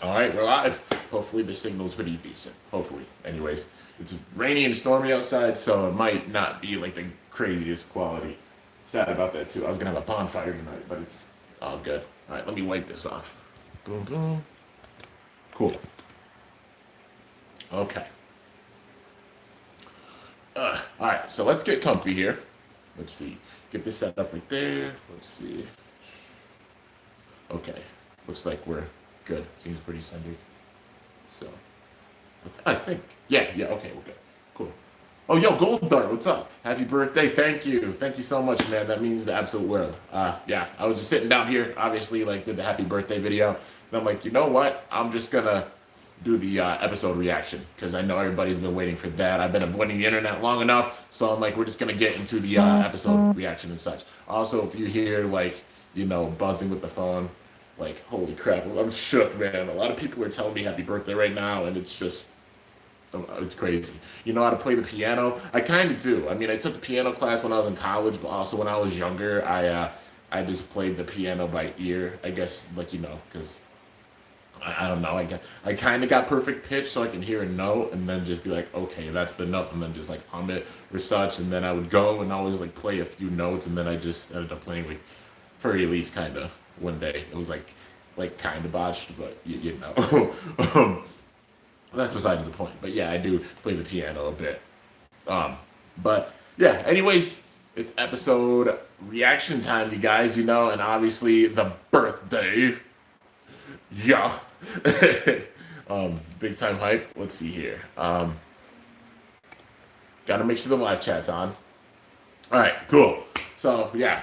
All right, we're live. Hopefully the signal's pretty decent. Hopefully. Anyways, it's rainy and stormy outside, so it might not be like the craziest quality. Sad about that too. I was gonna have a bonfire tonight, but it's all good. All right, let me wipe this off. Boom, boom. Cool. Okay. All right, so let's get comfy here. Let's see. Get this set up right there. Let's see. Okay. Looks like we're good. Seems pretty centered. So, I think. Yeah, okay, we're good. Cool. Oh, yo, Gold Dart, what's up? Happy birthday. Thank you. Thank you so much, man. That means the absolute world. Yeah, I was just sitting down here, obviously, like, did the happy birthday video. And I'm like, you know what? I'm just gonna do the episode reaction because I know everybody's been waiting for that. I've been avoiding the internet long enough, so I'm like, we're just gonna get into the episode reaction and such. Also, if you hear, like, buzzing with the phone, like, holy crap, I'm shook, man. A lot of people are telling me happy birthday right now, and it's crazy. You know how to play the piano? I kind of do. I mean, I took a piano class when I was in college, but also when I was younger, I just played the piano by ear. I guess, like, because I don't know. I kind of got perfect pitch, so I can hear a note and then just be like, okay, that's the note, and then just like hum it or such. And then I would go and always like play a few notes, and then I just ended up playing like Furry Elise kind of one day. It was like kind of botched, but you know. That's besides the point. But yeah, I do play the piano a bit. But yeah, anyways, it's episode reaction time, you guys, and obviously the birthday. Yeah. Big time hype. Let's see here. Gotta make sure the live chat's on. Alright, cool. So yeah,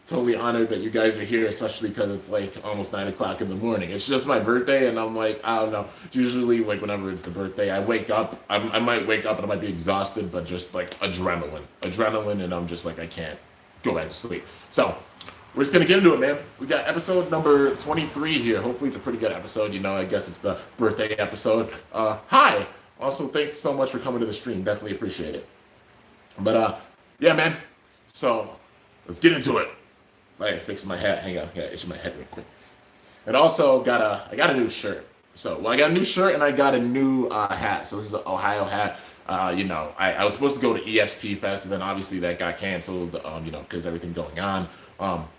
totally honored that you guys are here, especially because it's like almost 9 o'clock in the morning. It's just my birthday, and I'm like, I don't know. Usually, like whenever it's the birthday, I wake up. I might wake up and I might be exhausted, but just like adrenaline, and I'm just like I can't go back to sleep. So we're just gonna get into it, man. We got episode number 23 here. Hopefully, it's a pretty good episode. I guess it's the birthday episode. Hi. Also, thanks so much for coming to the stream. Definitely appreciate it. But yeah, man. So let's get into it. I gotta fix my hat. Hang on, I gotta itch my head real quick. And also I got a new shirt. So I got a new shirt and I got a new hat. So this is an Ohio hat. I was supposed to go to EST Fest, and then obviously that got canceled. Because everything going on.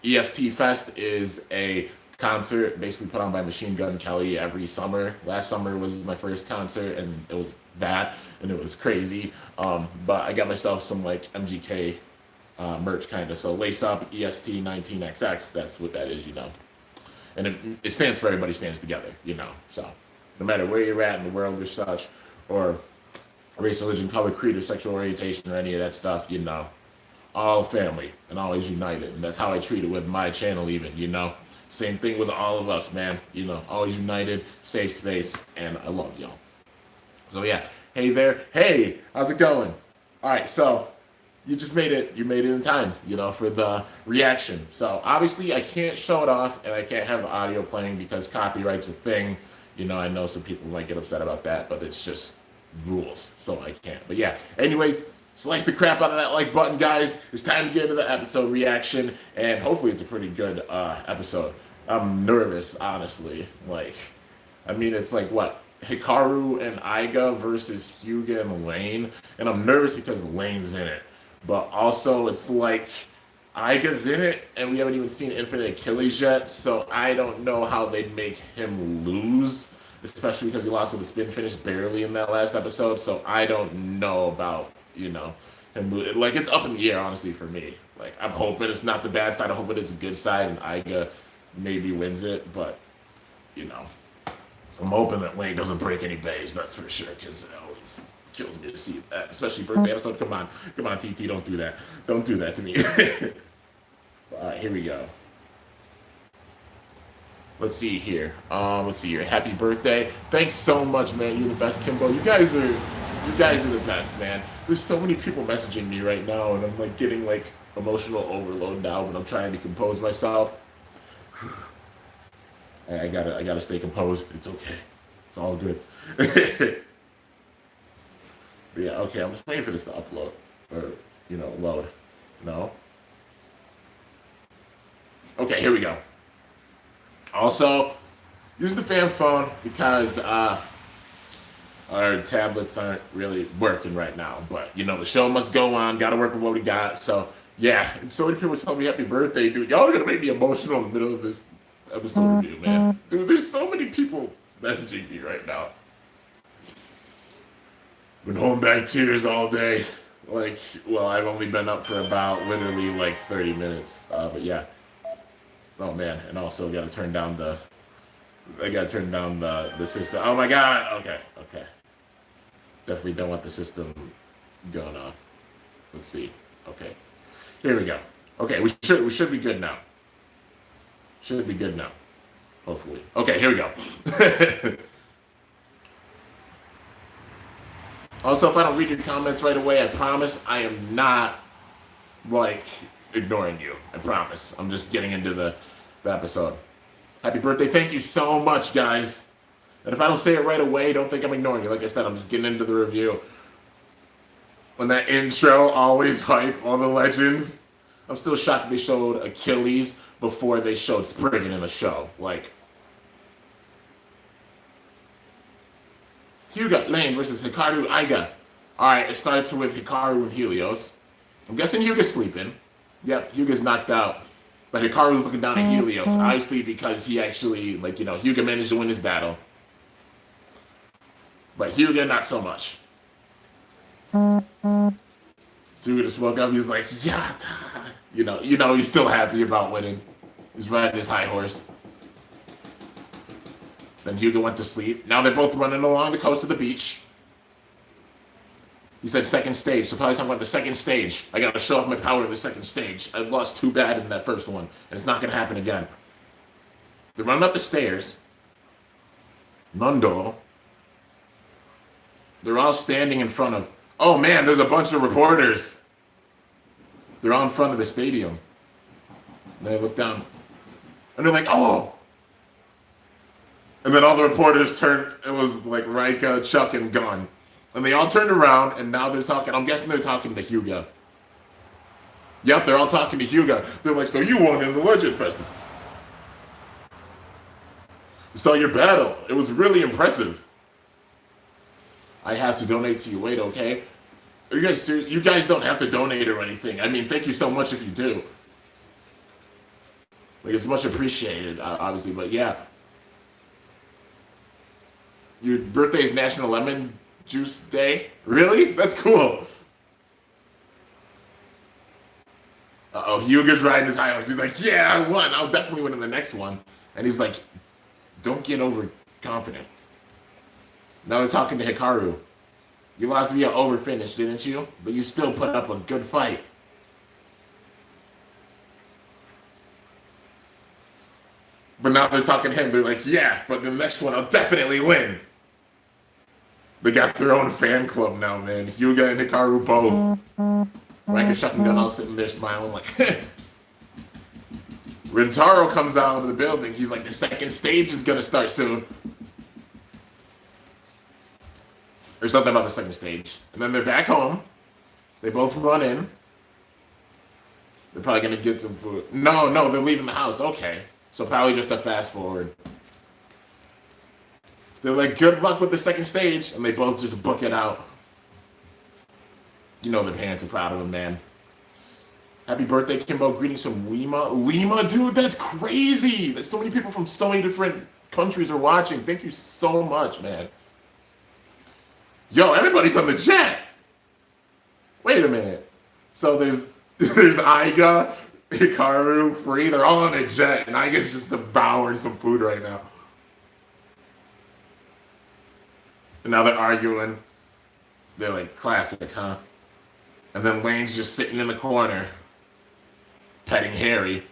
EST Fest is a concert basically put on by Machine Gun Kelly every summer. Last summer was my first concert, and it was that, and it was crazy. But I got myself some like MGK merch kind of. So lace up EST 19XX. That's what that is, And it stands for everybody stands together, So no matter where you're at in the world or such, or race, religion, color, creed, or sexual orientation, or any of that stuff, all family and always united. And that's how I treat it with my channel, even, Same thing with all of us, man. Always united, safe space, and I love y'all. So yeah, hey there. Hey, how's it going? All right, so you just made it. You made it in time, for the reaction. So obviously I can't show it off, and I can't have the audio playing because copyright's a thing. I know some people might get upset about that, but it's just rules, so I can't. But yeah, anyways, slice the crap out of that like button, guys. It's time to get into the episode reaction, and hopefully it's a pretty good episode. I'm nervous, honestly. It's like what? Hikaru and Aiga versus Hyuga and Lane, and I'm nervous because Lane's in it. But also, it's like Aiga's in it, and we haven't even seen Infinite Achilles yet, so I don't know how they'd make him lose, especially because he lost with a spin finish barely in that last episode, so I don't know about, him. Like, it's up in the air, honestly, for me. Like, I'm hoping it's not the bad side. I'm hoping it's a good side, and Aiga maybe wins it, but, I'm hoping that Lane doesn't break any bays, that's for sure, because it always kills me to see that, especially birthday episode. Come on, TT, don't do that. Don't do that to me. All right, here we go. Let's see here. Happy birthday! Thanks so much, man. You're the best, Kimbo. You guys are the best, man. There's so many people messaging me right now, and I'm like getting like emotional overload now, but I'm trying to compose myself. I gotta stay composed. It's okay. It's all good. But yeah, okay, I'm just waiting for this to upload. Or, load. No? Okay, here we go. Also, using the fam's phone because our tablets aren't really working right now. But you know, the show must go on. Got to work with what we got. So yeah, and so many people tell me happy birthday, dude. Y'all are gonna make me emotional in the middle of this episode review, man. Dude, there's so many people messaging me right now. Been holding back tears all day. Like, well, I've only been up for about literally like 30 minutes. But yeah. Oh man, and also I gotta turn down the system. Oh my god. Okay. Definitely don't want the system going off. Let's see. Okay. Here we go. Okay, we should be good now. Should be good now. Hopefully. Okay, here we go. Also, if I don't read your comments right away, I promise I am not like ignoring you. I promise. I'm just getting into the episode. Happy birthday. Thank you so much, guys. And if I don't say it right away, don't think I'm ignoring you. Like I said, I'm just getting into the review. When that intro, always hype, all the legends. I'm still shocked they showed Achilles before they showed Spriggan in the show. Like, Hyuga Lane versus Hikaru Aiga. Alright, it starts with Hikaru and Helios. I'm guessing Hyuga's sleeping. Yep, Hyuga's knocked out. But Hikaru's looking down at Helios, obviously because he actually, like, you know, Hyuga managed to win his battle. But Hyuga, not so much. Hyuga just woke up, he's like, Yata! You know, he's still happy about winning. He's riding his high horse. Then Hyuga went to sleep. Now they're both running along the coast of the beach. He said second stage, so probably talking about the second stage. I gotta show off my power in the second stage. I lost too bad in that first one, and it's not gonna happen again. They're running up the stairs. Mundo. They're all standing in front of... Oh man, there's a bunch of reporters. They're all in front of the stadium. And they look down. And they're like, oh! And then all the reporters turned, it was like Rika, Chuck, and Gunn. And they all turned around, and now they're talking, I'm guessing they're talking to Hyuga. Yep, they're all talking to Hyuga. They're like, so you won in the Legend Festival. We saw your battle. It was really impressive. I have to donate to you. Wait, okay? Are you guys serious? You guys don't have to donate or anything. I mean, thank you so much if you do. Like, it's much appreciated, obviously, but yeah. Your birthday is National Lemon Juice Day? Really? That's cool. Uh-oh, Hyuga's riding his high horse. He's like, yeah, I won. I'll definitely win in the next one. And he's like, don't get overconfident. Now they're talking to Hikaru. You lost via overfinish, didn't you? But you still put up a good fight. But now they're talking to him. They're like, yeah, but the next one I'll definitely win. They got their own fan club now, man. Hyuga and Hikaru both. Rankin, Chuck, and Gunn all sitting there smiling like, Rintaro comes out of the building. He's like, the second stage is going to start soon. There's something about the second stage. And then they're back home. They both run in. They're probably going to get some food. No, they're leaving the house. Okay. So probably just a fast forward. They're like, good luck with the second stage. And they both just book it out. You know their parents are proud of them, man. Happy birthday, Kimbo. Greetings from Lima. Lima, dude, that's crazy. There's so many people from so many different countries are watching. Thank you so much, man. Yo, everybody's on the chat. Wait a minute. So there's Aiga, Hikaru, Free. They're all on a jet, and Aiga's just devouring some food right now. And now they're arguing. They're like, classic, huh? And then Lane's just sitting in the corner, petting Harry.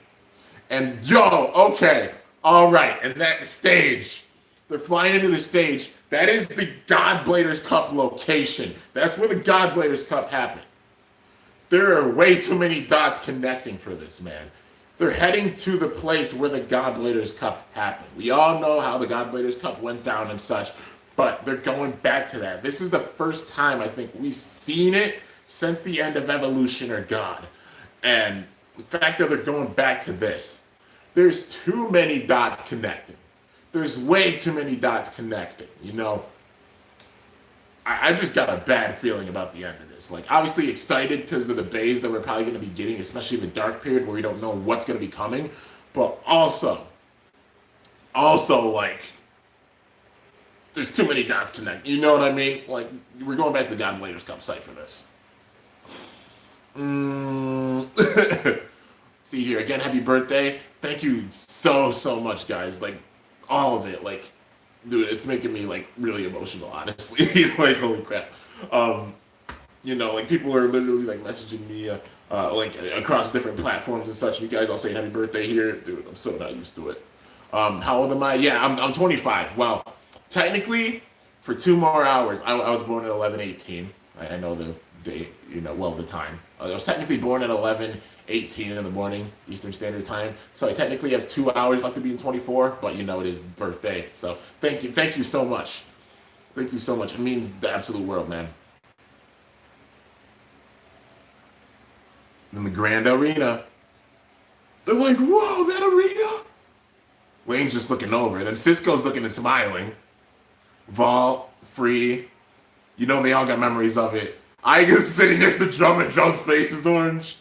And yo, okay, all right, and that stage. They're flying into the stage. That is the Godbladers Cup location. That's where the Godbladers Cup happened. There are way too many dots connecting for this, man. They're heading to the place where the Godbladers Cup happened. We all know how the Godbladers Cup went down and such, but they're going back to that. This is the first time I think we've seen it since the end of Evolution or God. And the fact that they're going back to this, there's too many dots connecting. there's way too many dots connecting, you know? I just got a bad feeling about the end of this. Like, obviously excited because of the bays that we're probably going to be getting, especially the dark period where we don't know what's going to be coming. But also, like, there's too many dots connecting. You know what I mean? Like, we're going back to the God Bladers Cup site for this. See here, again, happy birthday. Thank you so much, guys. Like, all of it. Like, dude, it's making me, like, really emotional, honestly. Like, holy crap. You know, like, people are literally, like, messaging me, like, across different platforms and such. You guys all saying happy birthday here. Dude, I'm so not used to it. How old am I? Yeah, I'm 25. Well, technically, for 2 more hours, I was born at 11:18. I know the date, you know, well, the time. I was technically born at 11:18 in the morning, Eastern Standard Time. So I technically have 2 hours left to be in 24, but you know, it is birthday. So thank you so much. Thank you so much. It means the absolute world, man. In the Grand Arena. They're like, whoa, that arena? Lane's just looking over. Then Cisco's looking and smiling. Vault, Free. You know they all got memories of it. Iga's sitting next to Drum and Drum's face is orange.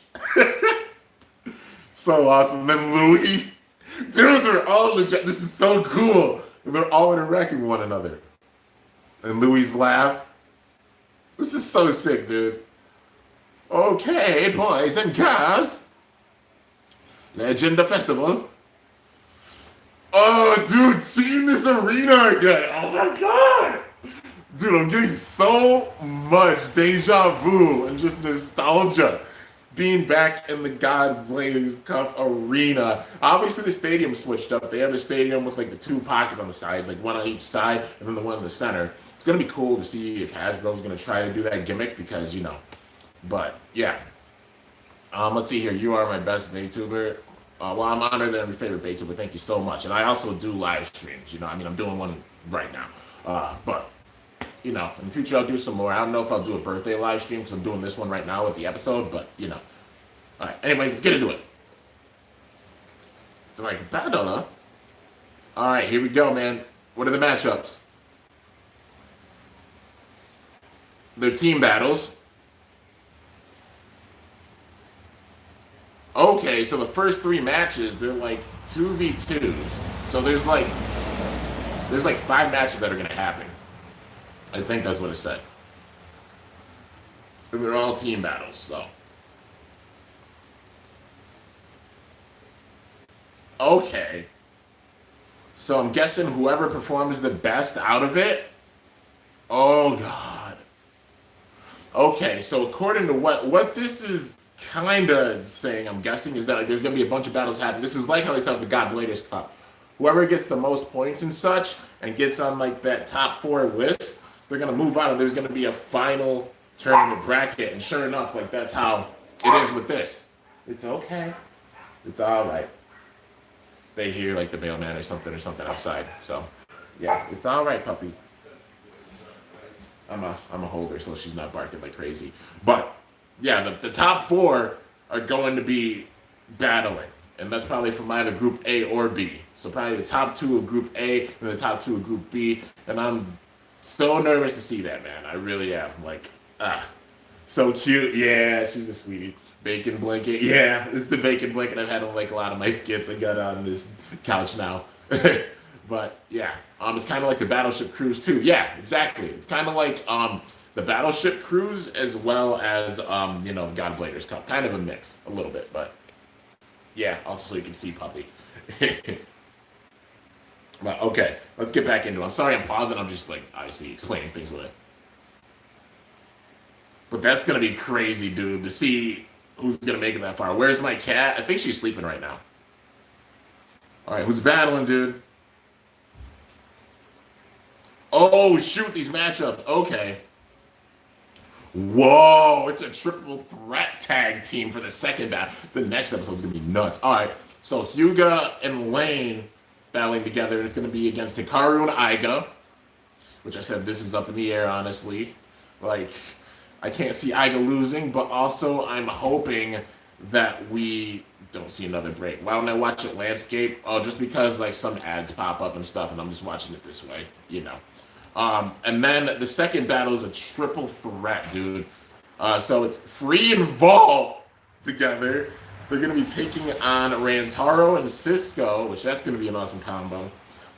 So awesome. Then Louis. Dude, they're all legit. This is so cool. And they're all interacting with one another. And Louis' laugh. This is so sick, dude. Okay, boys and girls. Legend of Festival. Oh, dude, seeing this arena again. Oh my god. Dude, I'm getting so much deja vu and just nostalgia being back in the God Bladers Cup arena. Obviously, the stadium switched up. They have the stadium with like the 2 pockets on the side, like one on each side, and then the one in the center. It's going to be cool to see if Hasbro's going to try to do that gimmick because, you know. But, yeah. Let's see here. You are my best VTuber. Well, I'm honored that I'm your favorite VTuber. Thank you so much. And I also do live streams. You know, I mean, I'm doing one right now. But, you know, in the future, I'll do some more. I don't know if I'll do a birthday live stream because I'm doing this one right now with the episode. But, you know. All right. Anyways, let's get into it. They're like, battle, huh? All right. Here we go, man. What are the matchups? They're team battles. Okay, so the first 3 matches, they're like 2v2s. So there's like 5 matches that are gonna happen. I think that's what it said. And they're all team battles, so. Okay. So I'm guessing whoever performs the best out of it. Oh god. Okay, so according to what this is kind of saying, I'm guessing, is that like, there's going to be a bunch of battles happening. This is like how they set up the God Bladers Cup. Whoever gets the most points and such and gets on like that top 4 list, they're going to move on and there's going to be a final tournament bracket. And sure enough, like that's how it is with this. It's okay. It's all right. They hear like the mailman or something outside. So yeah, it's all right, puppy. I'm a holder, so she's not barking like crazy. But yeah, the top 4 are going to be battling. And that's probably from either Group A or B. So probably the top 2 of Group A and the top 2 of Group B. And I'm so nervous to see that, man. I really am. Like, so cute. Yeah, she's a sweetie. Bacon blanket. Yeah, this is the bacon blanket I've had on like a lot of my skits. I got on this couch now. But yeah, it's kind of like the Battleship Cruise too. Yeah, exactly. It's kind of like the Battleship Cruise as well as, you know, God Bladers Cup. Kind of a mix, a little bit, but yeah, also so you can see Puppy. But okay, let's get back into it. I'm sorry I'm pausing. I'm just, like, obviously explaining things with it. But that's going to be crazy, dude, to see who's going to make it that far. Where's my cat? I think she's sleeping right now. All right, who's battling, dude? Oh, shoot, these matchups. Okay. Whoa, it's a triple threat tag team for the second battle. The next episode's going to be nuts. All right, so Hyuga and Lane battling together. It's going to be against Hikaru and Iga, which I said this is up in the air, honestly. Like, I can't see Iga losing, but also I'm hoping that we don't see another break. Why don't I watch it landscape? Oh, just because like some ads pop up and stuff, and I'm just watching it this way, you know. And then the second battle is a triple threat, dude. So it's Free and Vault together. They're going to be taking on Rantaro and Cisco, which that's going to be an awesome combo.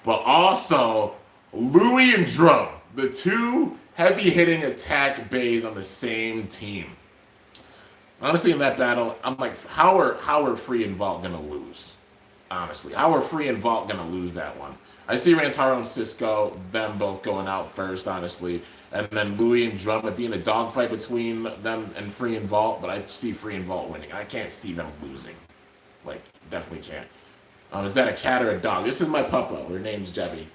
But also Louie and Drum, the two heavy-hitting attack bays on the same team. Honestly, in that battle, I'm like, how are Free and Vault going to lose? Honestly, how are Free and Vault going to lose that one? I see Rantaro and Cisco, them both going out first, honestly. And then Louie and Drum, it being a dogfight between them and Free and Vault, but I see Free and Vault winning. I can't see them losing. Like, definitely can't. Is that a cat or a dog? This is my puppo. Her name's Jebby.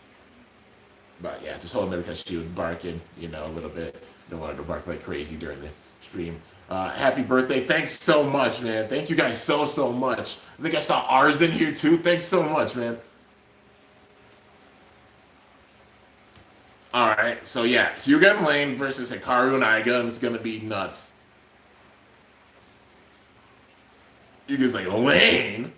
But yeah, just holding her because she was barking, you know, a little bit. Don't want her to bark like crazy during the stream. Happy birthday. Thanks so much, man. Thank you guys so much. I think I saw ours in here too. Thanks so much, man. Alright, so yeah, Hyuga and Lane versus Hikaru and Aiga, and it's gonna be nuts. Hyuga's like, Lane?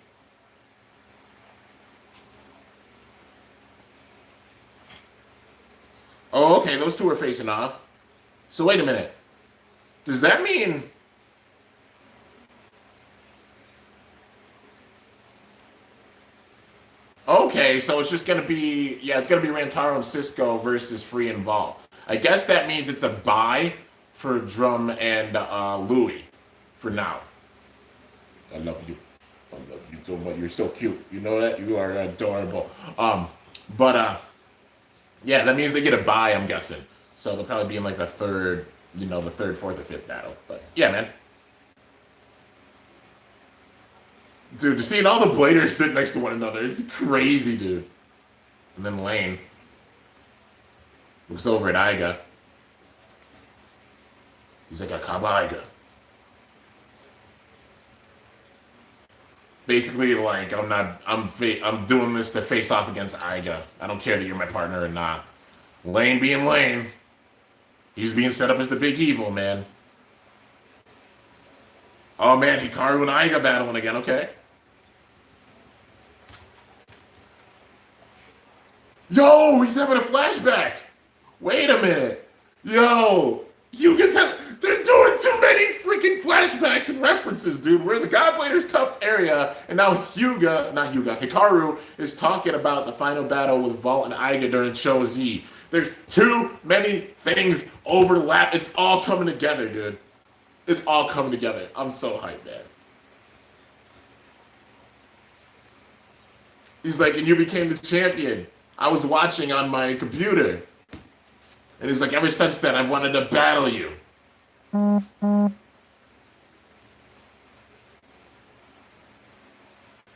Oh, okay, those two are facing off. So wait a minute. Does that mean... Okay, so it's just going to be... Yeah, it's going to be Rantaro and Cisco versus Free and Vault. I guess that means it's a bye for Drum and Louie for now. I love you. I love you so much. You're so cute. You know that? You are adorable. Yeah, that means they get a bye, I'm guessing. So they'll probably be in like the third, you know, the third, fourth, or fifth battle. But yeah, man. Dude, just seeing all the bladers sit next to one another, it's crazy, dude. And then Lane looks over at Aiga. He's like, Akaba Aiga. Basically, like, I'm doing this to face off against Aiga. I don't care that you're my partner or not. Lane being Lane. He's being set up as the big evil, man. Oh, man, Hikaru and Aiga battling again, okay. Yo, he's having a flashback. Wait a minute. Yo, they're doing too many freaking flashbacks and references, dude. We're in the Godbladers Cup area, and now Hikaru is talking about the final battle with Vault and Aiga during Show Z. There's too many things overlap. It's all coming together, dude. It's all coming together. I'm so hyped, man. He's like, and you became the champion. I was watching on my computer. And he's like, ever since then, I've wanted to battle you.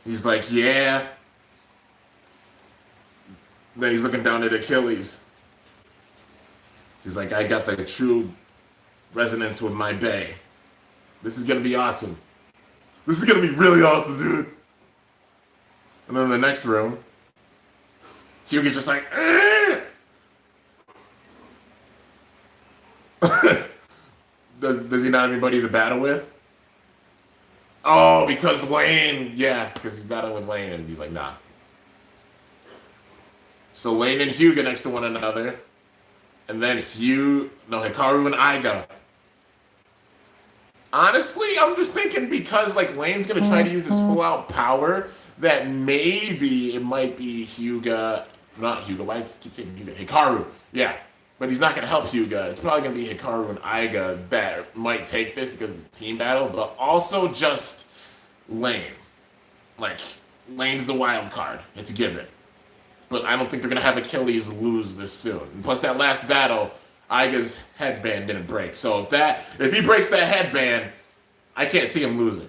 He's like, yeah. Then he's looking down at Achilles. He's like, I got the true resonance with my bae. This is going to be awesome. This is going to be really awesome, dude. And then in the next room, Hyuga's just like, does he not have anybody to battle with? Oh, because Lane, yeah, because he's battling with Lane, and he's like, nah. So Lane and Hyuga next to one another, and then Hikaru and Aiga. Honestly, I'm just thinking because like Lane's gonna try to use his full out power, that maybe it might be Hikaru, yeah. But he's not going to help Hyuga. It's probably going to be Hikaru and Aiga that might take this because it's a team battle, but also just Lane. Like, Lane's the wild card. It's a given. But I don't think they're going to have Achilles lose this soon. And plus, that last battle, Aiga's headband didn't break. So if he breaks that headband, I can't see him losing.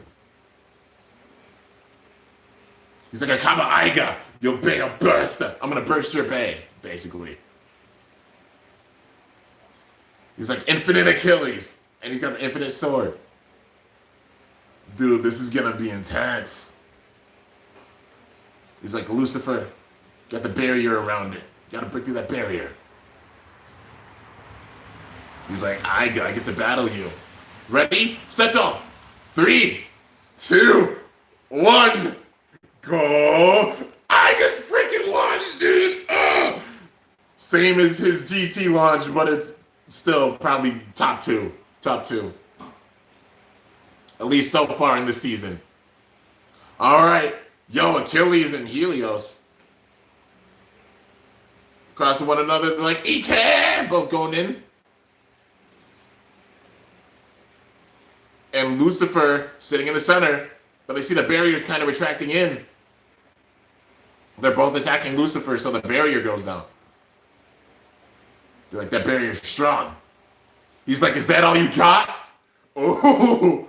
He's like, Akaba Aiga, your bae will burst. I'm going to burst your bae, basically. He's like, infinite Achilles. And he's got an infinite sword. Dude, this is going to be intense. He's like, Lucifer, got the barrier around it. Got to break through that barrier. He's like, I get to battle you. Ready? Set off. 3, 2, 1, go! I just freaking launched, dude! Ugh. Same as his GT launch, but it's still probably top two. Top two. At least so far in the season. All right. Yo, Achilles and Helios. Crossing one another like, EK! Both going in. And Lucifer sitting in the center. But they see the barriers kind of retracting in. They're both attacking Lucifer, so the barrier goes down. They're like, that barrier's strong. He's like, is that all you got? Oh.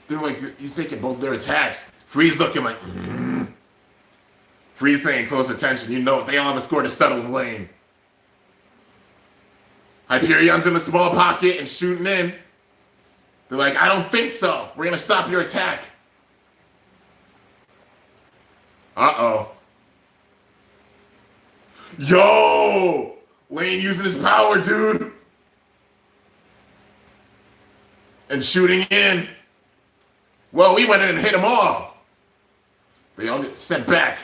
They're like, he's taking both their attacks. Freeze looking like, Freeze paying close attention. You know, they all have a score to settle the lane. Hyperion's in the small pocket and shooting in. They're like, I don't think so. We're going to stop your attack. Uh-oh. Yo! Lane using his power, dude. And shooting in. Well, we went in and hit them all. They all get sent back.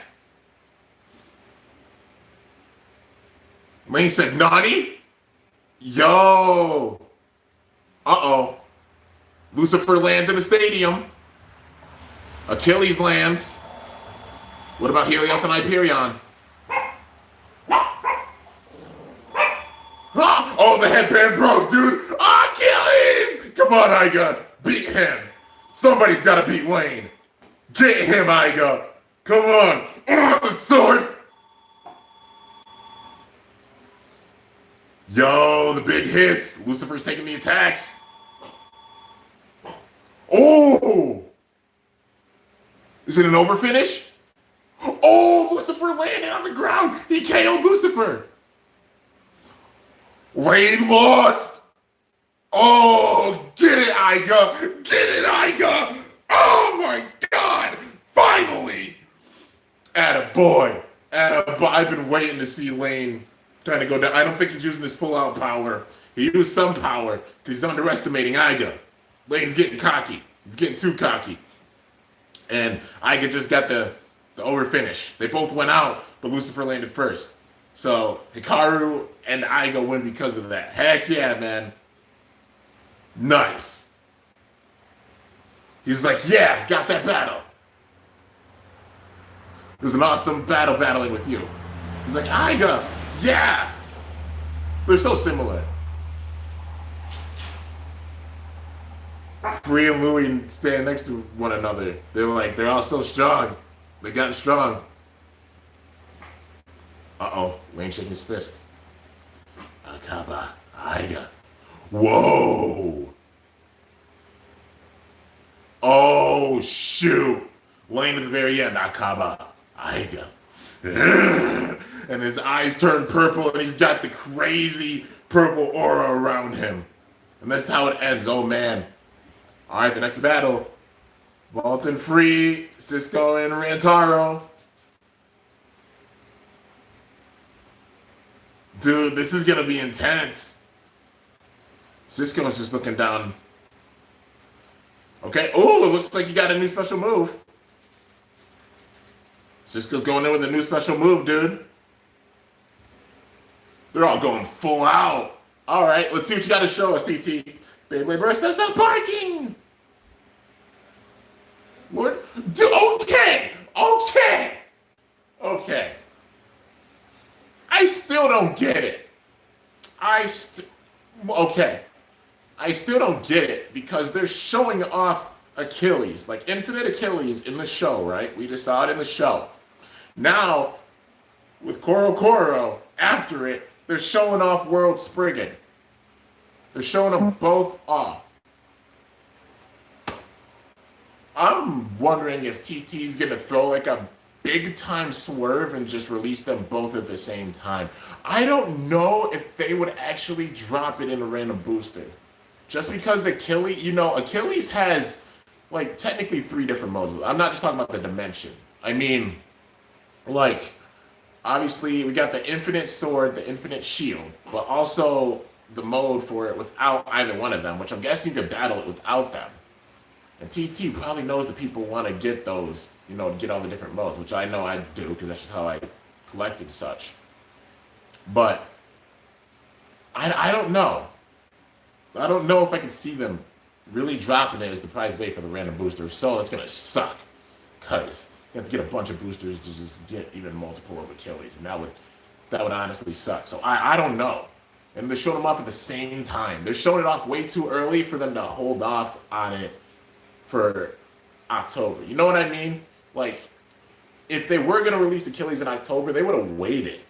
Lane said, Nani? Yo. Uh-oh. Lucifer lands in the stadium. Achilles lands. What about Helios and Hyperion? Oh, the headband broke, dude. Achilles! Come on, Iga. Beat him. Somebody's got to beat Lane. Get him, Iga. Come on. Oh, the sword. Yo, the big hits. Lucifer's taking the attacks. Oh! Is it an overfinish? Oh, Lucifer landed on the ground. He KO'd Lucifer. Lane lost. Oh, get it, Iga. Get it, Iga. Oh, my God. Finally. Attaboy. Attaboy. I've been waiting to see Lane kind of go down. I don't think he's using his full-out power. He used some power because he's underestimating Iga. Lane's getting cocky. He's getting too cocky. And Iga just got the overfinish. They both went out, but Lucifer landed first. So Hikaru and Iga win because of that. Heck yeah, man. Nice. He's like, yeah, got that battle. It was an awesome battle battling with you. He's like, Iga, yeah. They're so similar. Free and Louie stand next to one another. They're all so strong. They gotten strong. Uh-oh, Lane shaking his fist. Akaba, Iga. Whoa. Oh, shoot. Lane at the very end. Akaba, Iga. And his eyes turn purple and he's got the crazy purple aura around him. And that's how it ends. Oh, man. All right, the next battle. Vault and Free, Cisco and Rantaro. Dude, this is going to be intense. Cisco's just looking down. Okay. Oh, it looks like you got a new special move. Cisco's going in with a new special move, dude. They're all going full out. All right, let's see what you got to show us, TT. Beyblade Burst, that's Superking! What? Dude, okay! I still don't get it. I still don't get it because they're showing off Achilles, like Infinite Achilles in the show, right? We just saw it in the show. Now, with Koro after it, they're showing off World Spriggan. They're showing them both off. I'm wondering if TT's going to throw like a big-time swerve and just release them both at the same time. I don't know if they would actually drop it in a random booster. Just because Achilles has, like, technically 3 different modes. I'm not just talking about the dimension. I mean, like, obviously we got the infinite sword, the infinite shield, but also the mode for it without either one of them, which I'm guessing you could battle it without them. And TT probably knows that people want to get those, get all the different modes, which I know I do because that's just how I collected such. But I don't know. I don't know if I can see them really dropping it as the prize bait for the random booster. So it's gonna suck because you have to get a bunch of boosters to just get even multiple of Achilles, and that would honestly suck. So I don't know. And they're showing them off at the same time. They're showing it off way too early for them to hold off on it for October. You know what I mean? Like, if they were gonna release Achilles in October, they would have waited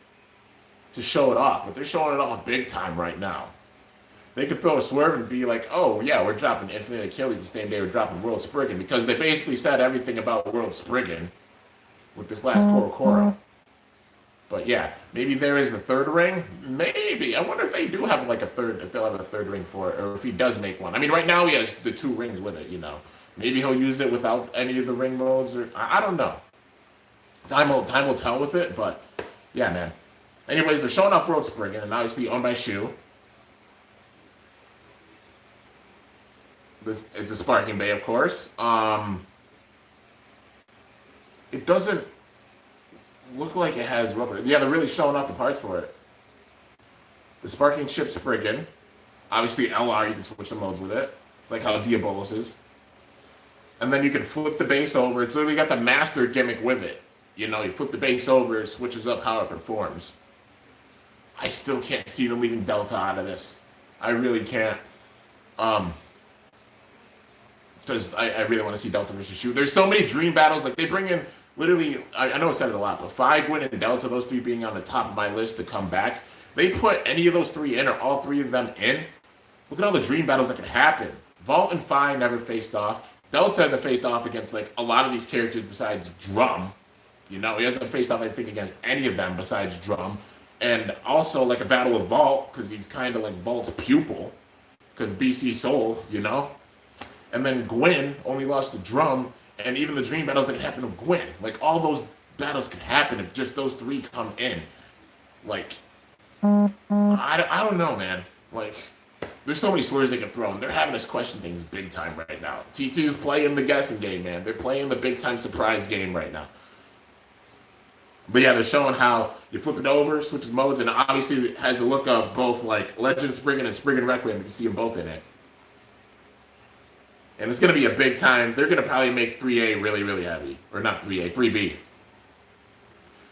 to show it off. But they're showing it off big time right now. They could throw a swerve and be like, oh, yeah, we're dropping Infinite Achilles the same day we're dropping World Spriggan, because they basically said everything about World Spriggan with this last Korokoro. But yeah, maybe there is the third ring. Maybe. I wonder if they do have like a third, if they'll have a third ring for it, or if he does make one. I mean, right now he has the 2 rings with it, Maybe he'll use it without any of the ring modes, or I don't know. Time will tell with it, but yeah, man. Anyways, they're showing off World Spriggan, and obviously owned by Shu. It's a Sparking Bay, of course. It doesn't look like it has rubber. Yeah, they're really showing off the parts for it. The Sparking Ship Spriggan. Obviously, LR, you can switch the modes with it. It's like how Diabolos is. And then you can flip the base over. It's literally got the master gimmick with it. You flip the base over, it switches up how it performs. I still can't see them leaving Delta out of this. I really can't. Because I really want to see Delta versus Shu. There's so many dream battles. Like, they bring in, literally, I know I said it a lot, but Phi, Gwyn, and Delta, those 3 being on the top of my list to come back. They put any of those 3 in, or all 3 of them in. Look at all the dream battles that can happen. Vault and Phi never faced off. Delta hasn't faced off against, like, a lot of these characters besides Drum. He hasn't faced off, I think, against any of them besides Drum. And also, like, a battle with Vault, because he's kind of like Vault's pupil. Because BC Soul, And then Gwyn only lost to Drum, and even the dream battles that can happen with Gwyn. Like, all those battles can happen if just those 3 come in. Like, I don't know, man. Like, there's so many swerves they can throw, and they're having us question things big time right now. TT's playing the guessing game, man. They're playing the big time surprise game right now. But yeah, they're showing how you flip it over, switches modes, and obviously it has a look of both, like, Legend Spriggan and Spriggan Requiem. You can see them both in it. And it's going to be a big time. They're going to probably make 3A really, really heavy. Or not 3A, 3B.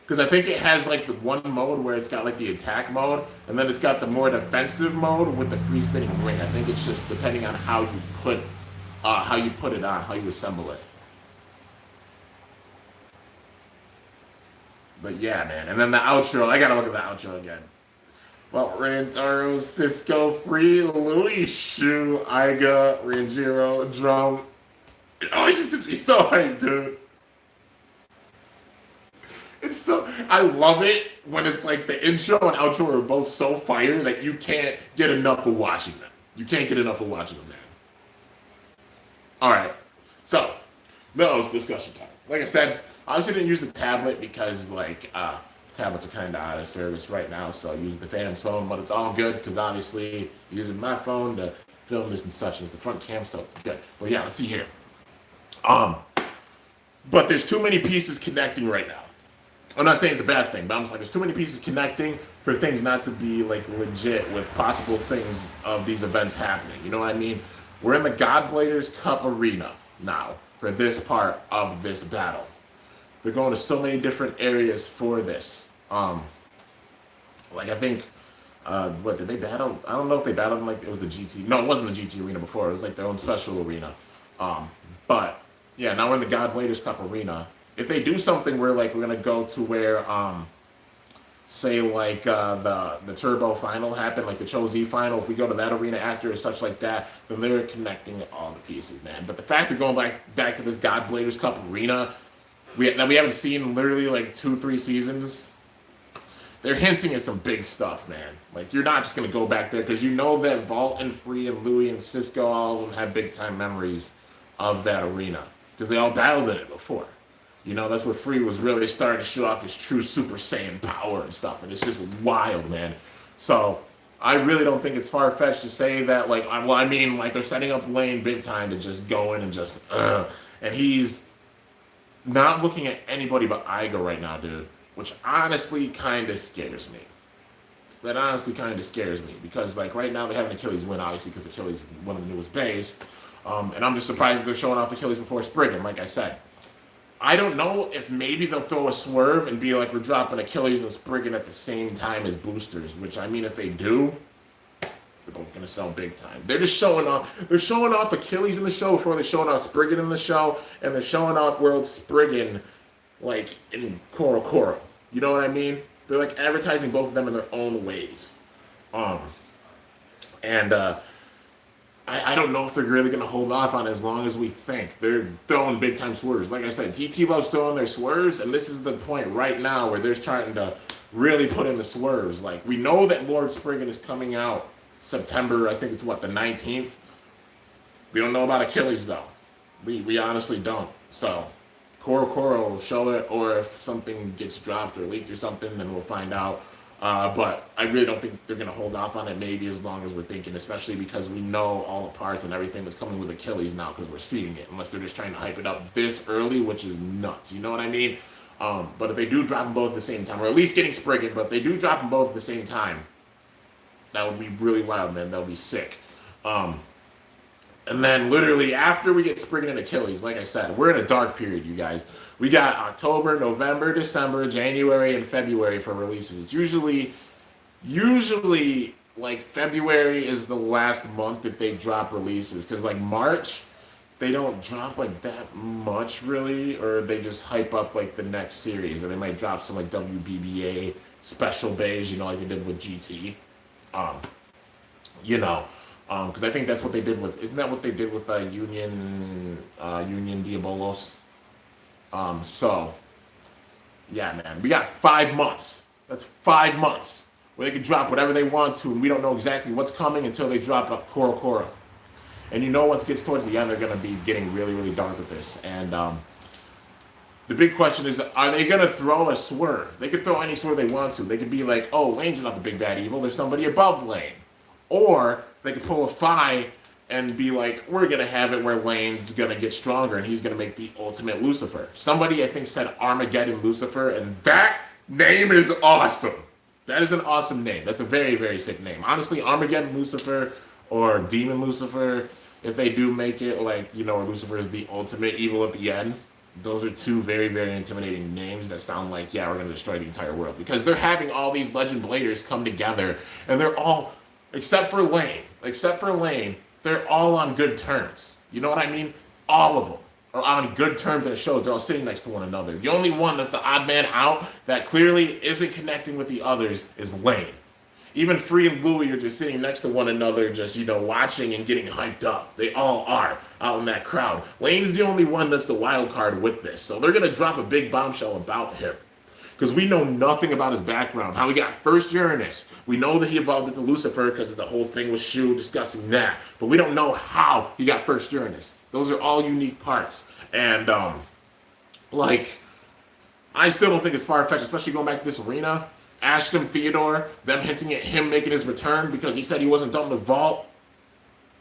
Because I think it has, like, the one mode where it's got, like, the attack mode. And then it's got the more defensive mode with the free spinning ring. I think it's just depending on how you put it on, how you assemble it. But yeah, man. And then the outro. I got to look at the outro again. Well, Rantaro, Cisco, Free, Louis, Shu, Iga, Ranjiro, Drum. Oh, it just gets me so hyped, dude. It's so... I love it when it's like the intro and outro are both so fire that you can't get enough of watching them. You can't get enough of watching them, man. Alright. So, Mello's discussion time. Like I said, I obviously didn't use the tablet because, like, tablets are kind of out of service right now, so I use the Phantom's phone, but it's all good because obviously I'm using my phone to film this and such as the front cam, so it's good. Well, yeah, let's see here. But there's too many pieces connecting right now. I'm not saying it's a bad thing, but I'm just like, there's too many pieces connecting for things not to be, like, legit with possible things of these events happening. You know what I mean? We're in the Godbladers Cup Arena now for this part of this battle. They're going to so many different areas for this. Like, I think, what, did they battle? I don't know if they battled, like, it was the GT. No, it wasn't the GT arena before. It was, like, their own special arena. But, yeah, now we're in the Godbladers Cup Arena. If they do something where, like, we're going to go to where, say, like, the Turbo final happened, like the Cho Z final, if we go to that arena after or such like that, then they're connecting all the pieces, man. But the fact they're going back to this Godbladers Cup Arena, that we haven't seen in literally like 2-3 seasons, they're hinting at some big stuff, man. Like, you're not just going to go back there because you know that Vault and Free and Louis and Cisco, all of them have big time memories of that arena because they all battled in it before. You know, that's where Free was really starting to show off his true Super Saiyan power and stuff, and it's just wild, man. So, I really don't think it's far-fetched to say that, like, well, I mean, like, they're setting up Lane big time to just go in and just, and he's not looking at anybody but Iga right now, dude, which honestly kind of scares me. That honestly kind of scares me because, like, right now they have an Achilles win, obviously, because Achilles is one of the newest bays. And I'm just surprised that they're showing off Achilles before Spriggan, like I said. I don't know if maybe they'll throw a swerve and be like, we're dropping Achilles and Spriggan at the same time as boosters, which, I mean, if they do, they're both going to sell big time. They're just showing off. They're showing off Achilles in the show before they're showing off Spriggan in the show, and they're showing off World Spriggan, like, in Koro Koro. You know what I mean? They're, like, advertising both of them in their own ways. I don't know if they're really going to hold off on it as long as we think. They're throwing big-time swerves. Like I said, TT loves throwing their swerves, and this is the point right now where they're starting to really put in the swerves. Like, we know that Lord Spriggan is coming out September, I think it's, what, the 19th? We don't know about Achilles, though. We honestly don't. So, Koro Koro will show it, or if something gets dropped or leaked or something, then we'll find out. But I really don't think they're going to hold off on it maybe as long as we're thinking, especially because we know all the parts and everything that's coming with Achilles now because we're seeing it, unless they're just trying to hype it up this early, which is nuts. You know what I mean? But if they do drop them both at the same time, or at least getting Spriggan, but if they do drop them both at the same time, that would be really wild, man. That would be sick. And then literally after we get Spriggan and Achilles, like I said, we're in a dark period, you guys. We got October, November, December, January, and February for releases. It's usually like February is the last month that they drop releases. Because like March, they don't drop like that much really, or they just hype up like the next series. And they might drop some like WBBA special bays, you know, like they did with GT. Because I think that's what they did with, isn't that what they did with Union Diabolos? So, yeah, man, we got 5 months. That's 5 months where they can drop whatever they want to, and we don't know exactly what's coming until they drop a Koro Koro. And you know, once it gets towards the end, they're going to be getting really, really dark with this. And the big question is, are they going to throw a swerve? They could throw any swerve they want to. They could be like, oh, Lane's not the big bad evil. There's somebody above Lane. Or they could pull a Phi and be like, we're going to have it where Lane's going to get stronger and he's going to make the ultimate Lucifer. Somebody, I think, said Armageddon Lucifer, and that name is awesome. That is an awesome name. That's a very, very sick name. Honestly, Armageddon Lucifer or Demon Lucifer, if they do make it like, you know, Lucifer is the ultimate evil at the end, those are two very, very intimidating names that sound like, yeah, we're going to destroy the entire world. Because they're having all these Legend Bladers come together, and they're all, except for Lane, they're all on good terms. You know what I mean? All of them are on good terms, and it shows they're all sitting next to one another. The only one that's the odd man out that clearly isn't connecting with the others is Lane. Even Free and Louie are just sitting next to one another, just, you know, watching and getting hyped up. They all are out in that crowd. Lane's the only one that's the wild card with this. So they're going to drop a big bombshell about him. Because we know nothing about his background. How he got first Uranus. We know that he evolved into Lucifer because of the whole thing with Shu discussing that. But we don't know how he got first Uranus. Those are all unique parts. And, I still don't think it's far-fetched, especially going back to this arena. Ashton Theodore, them hinting at him making his return because he said he wasn't done with Vault.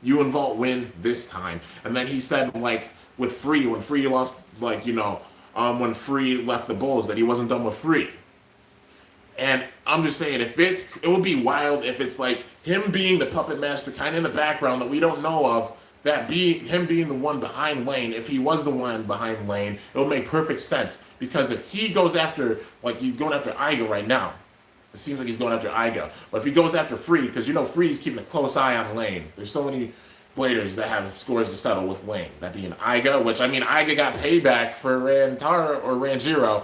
You and Vault win this time. And then he said, like, with Free, when Free lost, like, you know, when Free left the Bulls, that he wasn't done with Free. And I'm just saying, it would be wild if it's like him being the puppet master kind of in the background that we don't know of, him being the one behind Lane. If he was the one behind Lane, it would make perfect sense. Because if he goes after, like he's going after Iga right now, it seems like he's going after Iga. But if he goes after Free, because you know Free's keeping a close eye on Lane. There's so many Bladers that have scores to settle with Lane. That being Iga, which, I mean, Iga got payback for Rantaro or Ranjiro.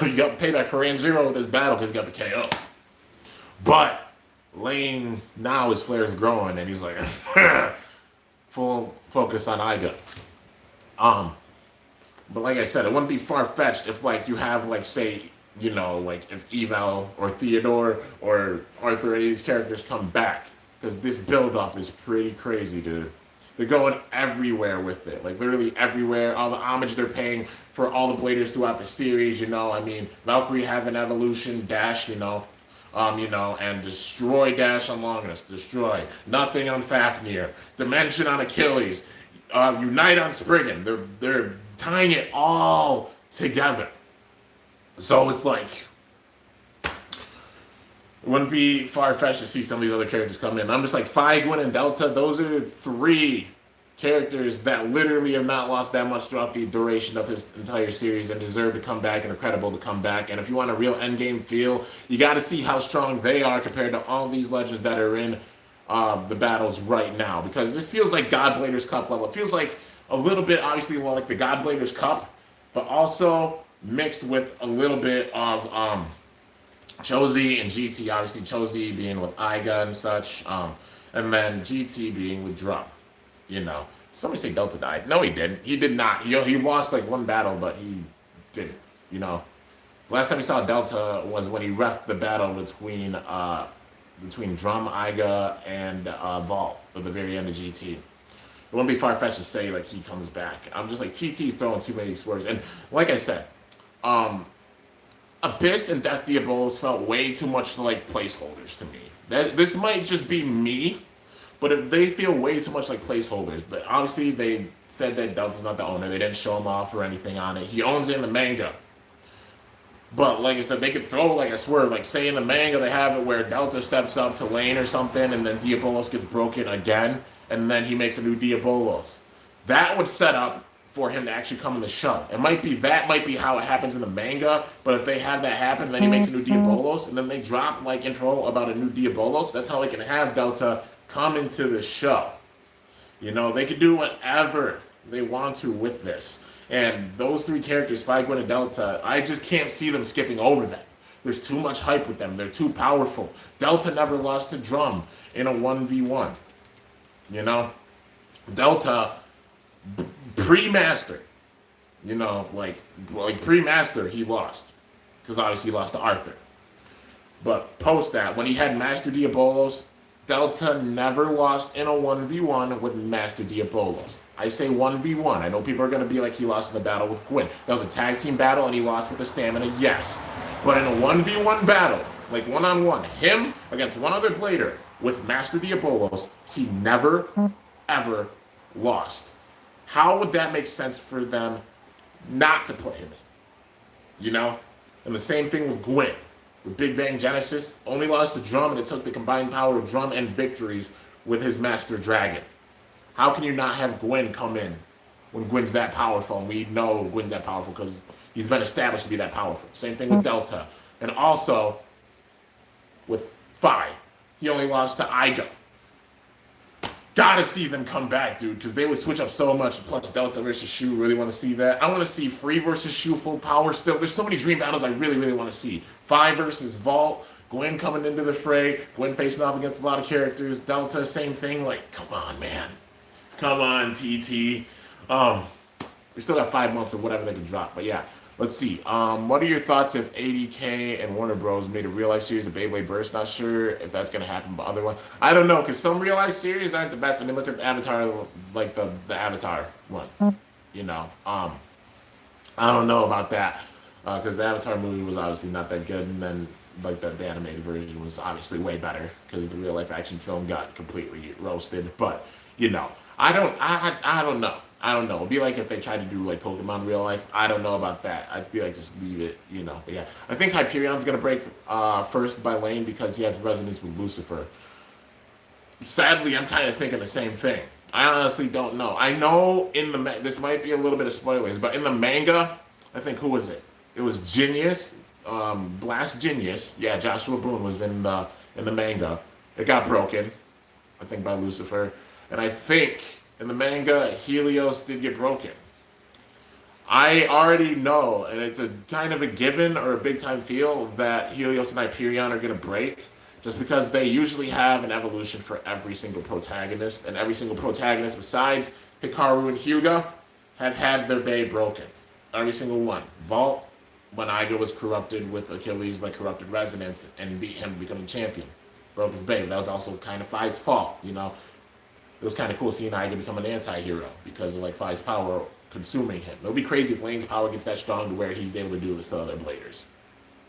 He got payback for Ranjiro with this battle because he got the KO. But Lane, now his flare's growing, and he's like, full focus on Iga. But like I said, it wouldn't be far-fetched if, like, you have, like, say, you know, like, if Eval or Theodore or Arthur, any of these characters come back. Because this build-up is pretty crazy, dude. They're going everywhere with it. Like, literally everywhere. All the homage they're paying for all the Bladers throughout the series, you know. I mean, Valkyrie having Evolution, Dash, you know. and destroy Dash on Longinus, destroy Nothing on Fafnir, Dimension on Achilles, Unite on Spriggan. They're tying it all together. So it's like, it wouldn't be far-fetched to see some of these other characters come in. I'm just like, Phi, Gwyn, and Delta, those are 3 characters that literally have not lost that much throughout the duration of this entire series and deserve to come back and are credible to come back. And if you want a real endgame feel, you got to see how strong they are compared to all these legends that are in the battles right now. Because this feels like Godblader's Cup level. It feels like a little bit, obviously, more like the Godblader's Cup, but also mixed with a little bit of Chozi and GT. Obviously, Chozi being with Iga and such, and then GT being with Drum. Somebody say Delta died. No, he didn't. He did not. He lost like 1 battle, but he didn't. Last time we saw Delta was when he refed the battle between Drum, Iga, and Vault at the very end of GT. It wouldn't be far-fetched to say like he comes back. I'm just like, TT's throwing too many swerves. And like I said, Abyss and Death Diabolos felt way too much like placeholders to me. This might just be me, but if they feel way too much like placeholders. But obviously they said that Delta's not the owner. They didn't show him off or anything on it. He owns it in the manga. But like I said, they could throw like a swerve. Like say in the manga they have it where Delta steps up to lane or something and then Diabolos gets broken again and then he makes a new Diabolos. That would set up for him to actually come in the show. That might be how it happens in the manga, but if they have that happen, then he makes a new Diabolos, and then they drop like info about a new Diabolos, that's how they can have Delta come into the show. They could do whatever they want to with this. And those 3 characters, Phi, Gwyn, and Delta, I just can't see them skipping over them. There's too much hype with them. They're too powerful. Delta never lost to Drum in a 1v1. Delta pre-master, like pre-master he lost, because obviously he lost to Arthur. But post that, when he had Master Diabolos, Delta never lost in a 1v1 with Master Diabolos. I say 1v1. I know people are going to be like he lost in the battle with Gwyn. That was a tag team battle and he lost with the stamina, yes. But in a 1v1 battle, like one-on-one, him against one other blader with Master Diabolos, he never, ever lost. How would that make sense for them not to put him in? And the same thing with Gwyn. With Big Bang Genesis, only lost to Drum, and it took the combined power of Drum and victories with his Master Dragon. How can you not have Gwyn come in when Gwyn's that powerful? And we know Gwyn's that powerful because he's been established to be that powerful. Same thing with Delta. And also with Phi. He only lost to Iga. Gotta see them come back, dude, because they would switch up so much. Plus, Delta versus Shu, really want to see that. I want to see Free versus Shu full power still. There's so many dream battles I really, really want to see. Phi versus Vault, Gwyn coming into the fray, Gwyn facing off against a lot of characters. Delta, same thing. Like, come on, man. Come on, TT. We still got 5 months of whatever they can drop. But yeah, let's see. What are your thoughts if ADK and Warner Bros. Made a real-life series of Beyblade Burst? Not sure if that's going to happen, but other one. I don't know, because some real-life series aren't the best. I mean, look at Avatar, like the Avatar one. I don't know about that, because the Avatar movie was obviously not that good, and then like the animated version was obviously way better, because the real-life action film got completely roasted. But, I don't know. It'd be like if they tried to do like Pokemon real life. I don't know about that. I'd be like, just leave it, But yeah, I think Hyperion's gonna break first by lane because he has resonance with Lucifer. Sadly, I'm kind of thinking the same thing. I honestly don't know. I know this might be a little bit of spoilers, but in the manga, I think who was it? It was Genius, Blast Genius. Yeah, Joshua Boone was in the manga. It got broken, I think, by Lucifer, and I think. In the manga, Helios did get broken. I already know, and it's a kind of a given or a big-time feel that Helios and Hyperion are going to break, just because they usually have an evolution for every single protagonist, and every single protagonist besides Hikaru and Hyuga have had their Bay broken. Every single one. Vault, when Iga was corrupted with Achilles, like corrupted Resonance, and beat him becoming champion. Broke his Bay. That was also kind of Phi's fault, It was kind of cool seeing Iga become an anti-hero because of like Phi's power consuming him. It would be crazy if Lane's power gets that strong to where he's able to do this to other bladers.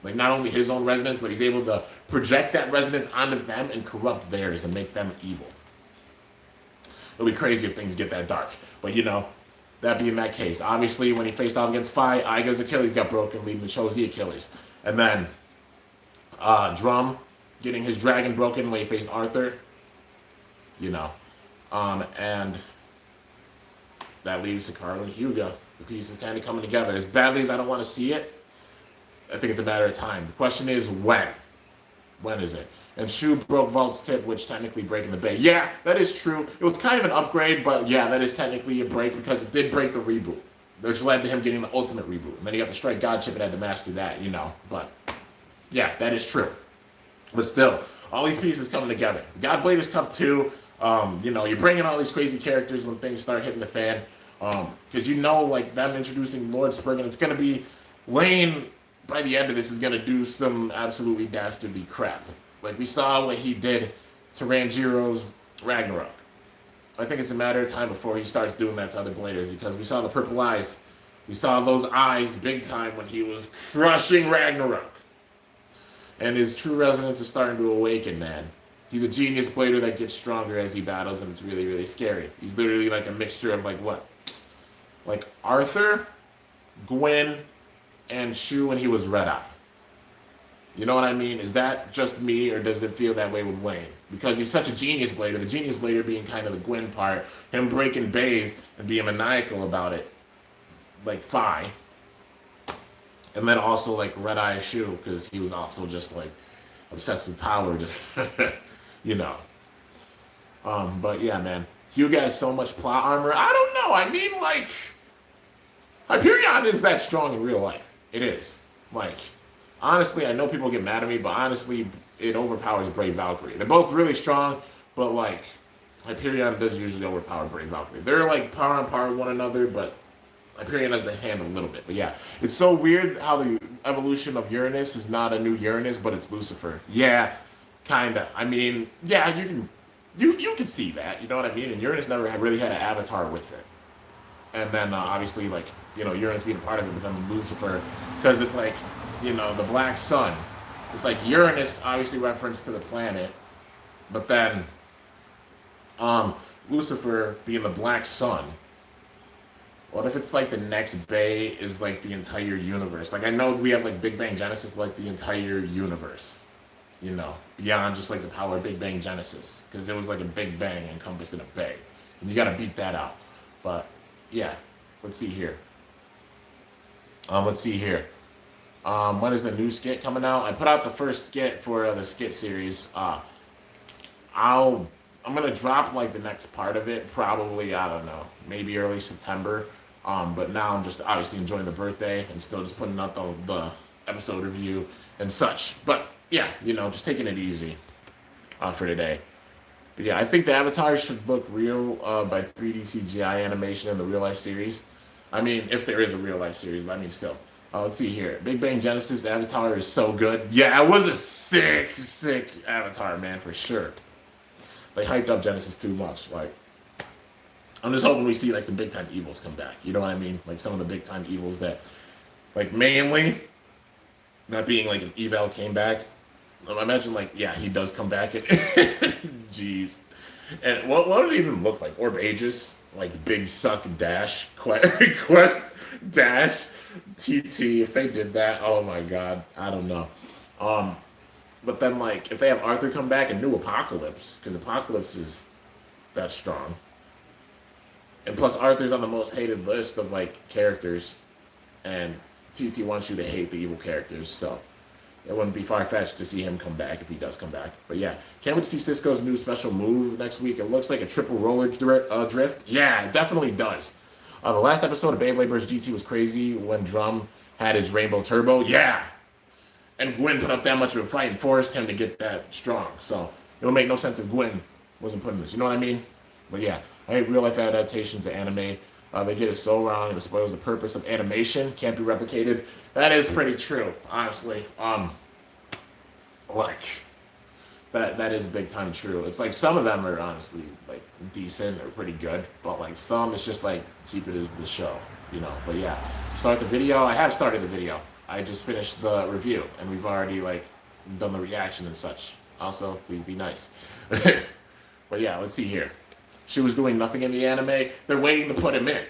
Like, not only his own residents, but he's able to project that resonance onto them and corrupt theirs and make them evil. It'll be crazy if things get that dark. But, that being that case, obviously, when he faced off against Phi, Aiga's Achilles got broken, leading to Cho's the Achilles. And then Drum getting his dragon broken when he faced Arthur. And that leaves Hikaru and Hyuga. The pieces kind of coming together. As badly as I don't want to see it, I think it's a matter of time. The question is when. When is it? And Shu broke Vault's tip, which technically breaking the bay. Yeah, that is true. It was kind of an upgrade, but yeah, that is technically a break because it did break the reboot, which led to him getting the ultimate reboot. And then he got the Strike God chip and had to master that, But yeah, that is true. But still, all these pieces coming together. God Bladers Cup 2, you're bringing all these crazy characters when things start hitting the fan. Because like them introducing Lord Spurgeon, and it's going to be Lane, by the end of this, is going to do some absolutely dastardly crap. Like we saw what he did to Ranjiro's Ragnarok. I think it's a matter of time before he starts doing that to other Bladers, because we saw the purple eyes. We saw those eyes big time when he was crushing Ragnarok. And his true resonance is starting to awaken, man. He's a genius Blader that gets stronger as he battles, and it's really, really scary. He's literally like a mixture of like what? Like Arthur, Gwen, and Shu when he was Red Eye. You know what I mean? Is that just me, or does it feel that way with Wayne? Because he's such a genius Blader, the genius Blader being kind of the Gwen part, him breaking bays and being maniacal about it, like Phi. And then also like Red Eye Shu, because he was also just like obsessed with power, just, But yeah, man. Hyuga has so much plot armor. I don't know. I mean, like, Hyperion is that strong in real life. It is. Like, honestly, I know people get mad at me, but honestly, it overpowers Brave Valkyrie. They're both really strong, but like, Hyperion does usually overpower Brave Valkyrie. They're like power on par with one another, but Hyperion has the hand a little bit. But yeah, it's so weird how the evolution of Uranus is not a new Uranus, but it's Lucifer. Yeah, kinda. I mean, yeah, you can see that. You know what I mean? And Uranus never really had an avatar with it. And then obviously, like, Uranus being a part of it, but then Lucifer, because it's like, the black sun. It's like Uranus, obviously reference to the planet, but then Lucifer being the black sun. What if it's like the next bay is like the entire universe? Like, I know we have like Big Bang Genesis, but like the entire universe, beyond just like the power of Big Bang Genesis, because it was like a Big Bang encompassed in a bay, and you got to beat that out. But yeah, let's see here. When is the new skit coming out? I put out the first skit for the skit series. I'm gonna drop like the next part of it, probably, I don't know, maybe early September. But now I'm just obviously enjoying the birthday and still just putting out the episode review and such. But yeah, just taking it easy for today. But yeah, I think the avatars should look real by 3D CGI animation in the real life series. I mean, if there is a real life series, but I mean still. Let's see here. Big Bang Genesis avatar is so good. Yeah, it was a sick avatar, man, for sure. They hyped up Genesis too much. Like, I'm just hoping we see like some big time evils come back. You know what I mean? Like some of the big time evils that, like, mainly, that being like if Eval came back. I imagine like, yeah, he does come back and jeez. And what would it even look like? Orb Aegis, like Big Suck Dash Quest Dash TT. If they did that, oh my god, I don't know. But then like if they have Arthur come back and new Apocalypse, because Apocalypse is that strong. And plus Arthur's on the most hated list of like characters, and TT wants you to hate the evil characters, so it wouldn't be far-fetched to see him come back if he does come back. But yeah, can't wait to see Cisco's new special move next week. It looks like a triple roller drift. Yeah, it definitely does. The last episode of Beyblade vs. GT was crazy when Drum had his Rainbow Turbo. Yeah! And Gwen put up that much of a fight and forced him to get that strong. So it would make no sense if Gwen wasn't putting this. You know what I mean? But yeah, I hate real-life adaptations of anime. They get it so wrong and it spoils the purpose of animation. Can't be replicated. That is pretty true, honestly. That is big time true. It's like some of them are honestly like decent or pretty good, but like some it's just like keep it as the show, But yeah, start the video. I have started the video. I just finished the review, and we've already like done the reaction and such. Also, please be nice. But yeah, let's see here. She was doing nothing in the anime. They're waiting to put him in.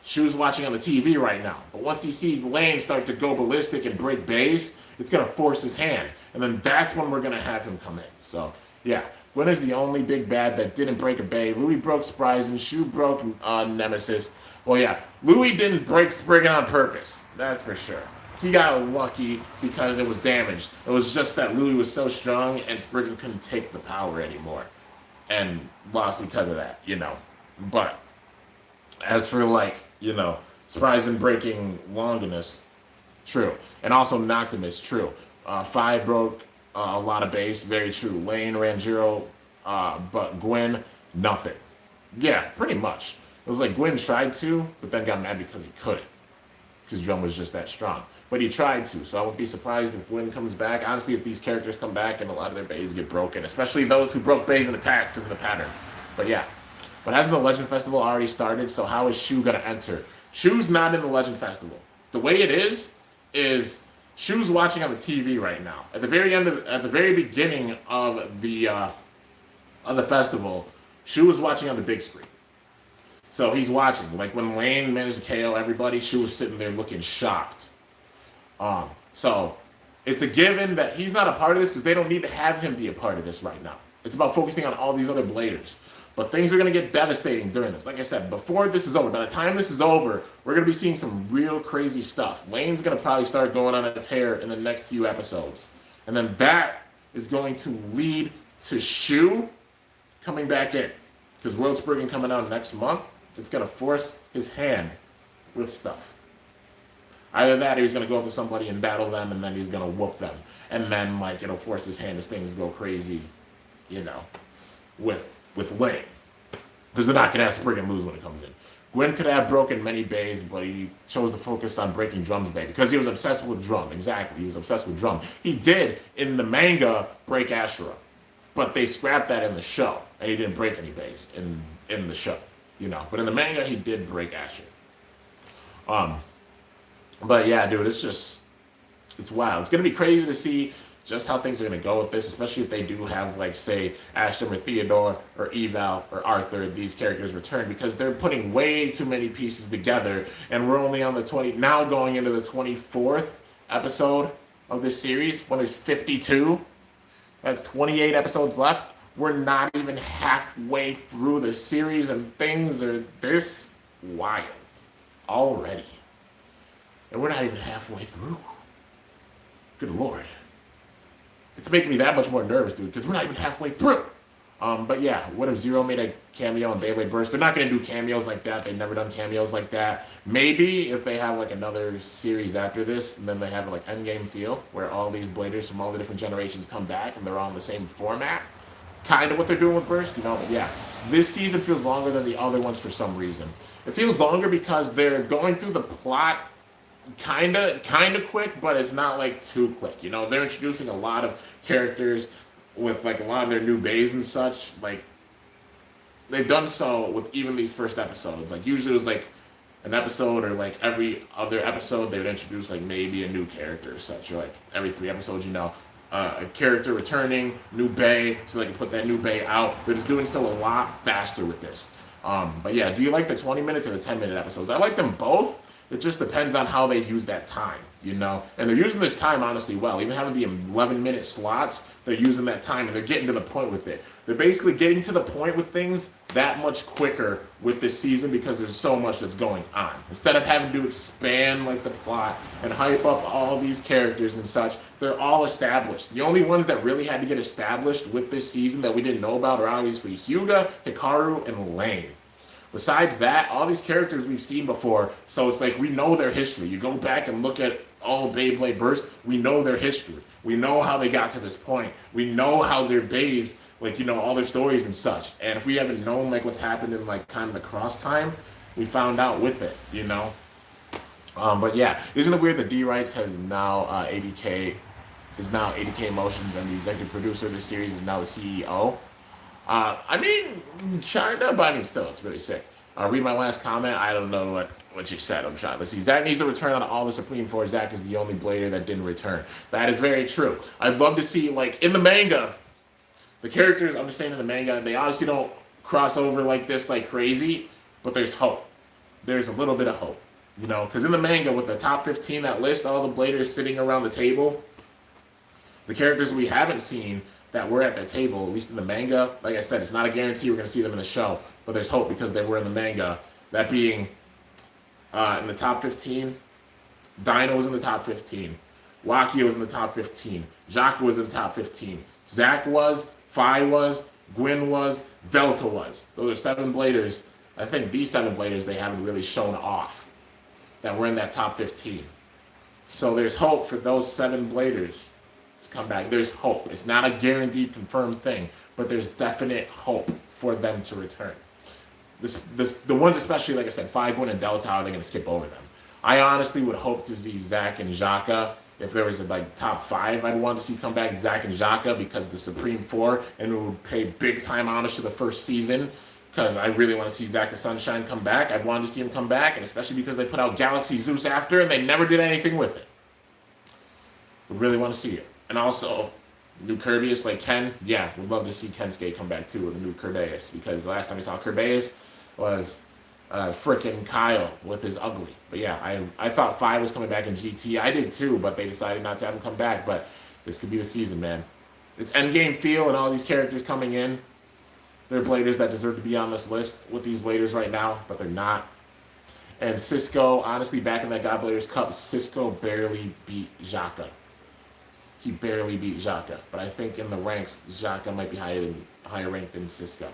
She was watching on the TV right now. But once he sees Lane start to go ballistic and break bays, it's going to force his hand. And then that's when we're going to have him come in. So, yeah. Gwen is the only big bad that didn't break a bay. Louis broke Surprise, and Shu broke Nemesis. Well, yeah. Louis didn't break Spriggan on purpose. That's for sure. He got lucky because it was damaged. It was just that Louis was so strong, and Spriggan couldn't take the power anymore. And lost because of that, you know. But as for, like, you know, Surprise and breaking Longinus, true. And also Noctimus, true. Five broke a lot of base, very true. Lane ran 0, but Gwen, nothing. Yeah, pretty much. It was like Gwen tried to, but then got mad because he couldn't. Because Drum was just that strong. But he tried to, so I wouldn't be surprised if Gwen comes back. Honestly, if these characters come back and a lot of their bays get broken, especially those who broke bays in the past because of the pattern. But yeah. But hasn't the Legend Festival already started? So how is Shu going to enter? Shu's not in the Legend Festival. The way it is Shu's watching on the TV right now. At the very beginning of the festival, Shu was watching on the big screen. So he's watching. Like when Lane managed to KO everybody, Shu was sitting there looking shocked. So it's a given that he's not a part of this because they don't need to have him be a part of this right now. It's about focusing on all these other bladers. But things are going to get devastating during this. Like I said, before this is over, by the time this is over, we're going to be seeing some real crazy stuff. Lane's going to probably start going on a tear in the next few episodes. And then that is going to lead to Shu coming back in. Because World Spriggan coming out next month, it's going to force his hand with stuff. Either that or he's going to go up to somebody and battle them, and then he's going to whoop them. And then, like, it'll force his hand as things go crazy, you know, with Lane. Because they're not going to have Spriggan lose when it comes in. Gwen could have broken many bays, but he chose to focus on breaking Drum's bay because he was obsessed with Drum. Exactly, he was obsessed with Drum. He did, in the manga, break Ashura. But they scrapped that in the show, and he didn't break any bays in the show, you know. But in the manga, he did break Ashura. But yeah, dude, it's wild. It's going to be crazy to see just how things are going to go with this, especially if they do have, like, say, Ashton or Theodore or Eval or Arthur, these characters return, because they're putting way too many pieces together, and we're only on the now going into the 24th episode of this series, when there's 52. That's 28 episodes left. We're not even halfway through the series, and things are this wild already. And we're not even halfway through. Good Lord. It's making me that much more nervous, dude, because we're not even halfway through. But yeah, what if Zero made a cameo in Beyblade Burst? They're not going to do cameos like that. They've never done cameos like that. Maybe if they have, like, another series after this, and then they have, like, Endgame feel, where all these bladers from all the different generations come back, and they're all in the same format. Kind of what they're doing with Burst, you know? But yeah, this season feels longer than the other ones for some reason. It feels longer because they're going through the plot kind of quick, but it's not, like, too quick, you know? They're introducing a lot of characters with, like, a lot of their new bays and such. Like, they've done so with even these first episodes. Like, usually it was, like, an episode, or, like, every other episode they would introduce, like, maybe a new character or such, or, like, every 3 episodes, you know, a character returning, new bay, so they can put that new bay out. They're just doing so a lot faster with this. But yeah, do you like the 20 minutes or the 10-minute episodes? I like them both. It just depends on how they use that time, you know? And they're using this time, honestly, well. Even having the 11-minute slots, they're using that time, and they're getting to the point with it. They're basically getting to the point with things that much quicker with this season because there's so much that's going on. Instead of having to expand, like, the plot and hype up all these characters and such, they're all established. The only ones that really had to get established with this season that we didn't know about are obviously Hyuga, Hikaru, and Lane. Besides that, all these characters we've seen before, so it's like we know their history. You go back and look at all Beyblade Burst, we know their history. We know how they got to this point. We know how their bays, like, you know, all their stories and such. And if we haven't known, like, what's happened in, like, kind of the cross time, we found out with it, you know? But yeah, isn't it weird that D-Rights has now ADK Motions, and the executive producer of the series is now the CEO? I mean, China, but I mean, still, it's really sick. Read my last comment. I don't know what you said. I'm trying. Let's see. Zack needs to return on all the Supreme Four. Zack is the only blader that didn't return. That is very true. I'd love to see, like, in the manga, the characters, I'm just saying in the manga, they obviously don't cross over like this like crazy, but there's hope. There's a little bit of hope, you know, because in the manga with the top 15, that list, all the bladers sitting around the table, the characters we haven't seen that were at that table, at least in the manga, like I said, it's not a guarantee we're going to see them in the show, but there's hope because they were in the manga. That being in the top 15, Dino was in the top 15, Wakia was in the top 15, Jacques was in the top 15, Zack was, Phi was, Gwyn was, Delta was. Those are 7 bladers. I think these 7 bladers they haven't really shown off that were in that top 15. So there's hope for those 7 bladers to come back. There's hope. It's not a guaranteed confirmed thing, but there's definite hope for them to return. The ones especially, like I said, Phi, Gwyn, and Delta, how are they going to skip over them? I honestly would hope to see Zack and Jaka. If there was a like top 5, I'd want to see come back Zack and Jaka because of the Supreme Four, and it would pay big time homage to the first season. Because I really want to see Zack the Sunshine come back. I wanted to see him come back, and especially because they put out Galaxy Zeus after, and they never did anything with it. We really want to see it. And also, new Kirbyus like Ken. Yeah, we'd love to see Kensuke come back too with a new Kirbyus, because the last time we saw Kirbyus was frickin' Kyle with his ugly. But yeah, I thought Phi was coming back in GT. I did too, but they decided not to have him come back. But this could be the season, man. It's endgame feel and all these characters coming in. They're bladers that deserve to be on this list with these bladers right now, but they're not. And Cisco, honestly, back in that God Bladers Cup, Cisco barely beat Jaka. He barely beat Jaka. But I think in the ranks, Jaka might be higher ranked than Cisco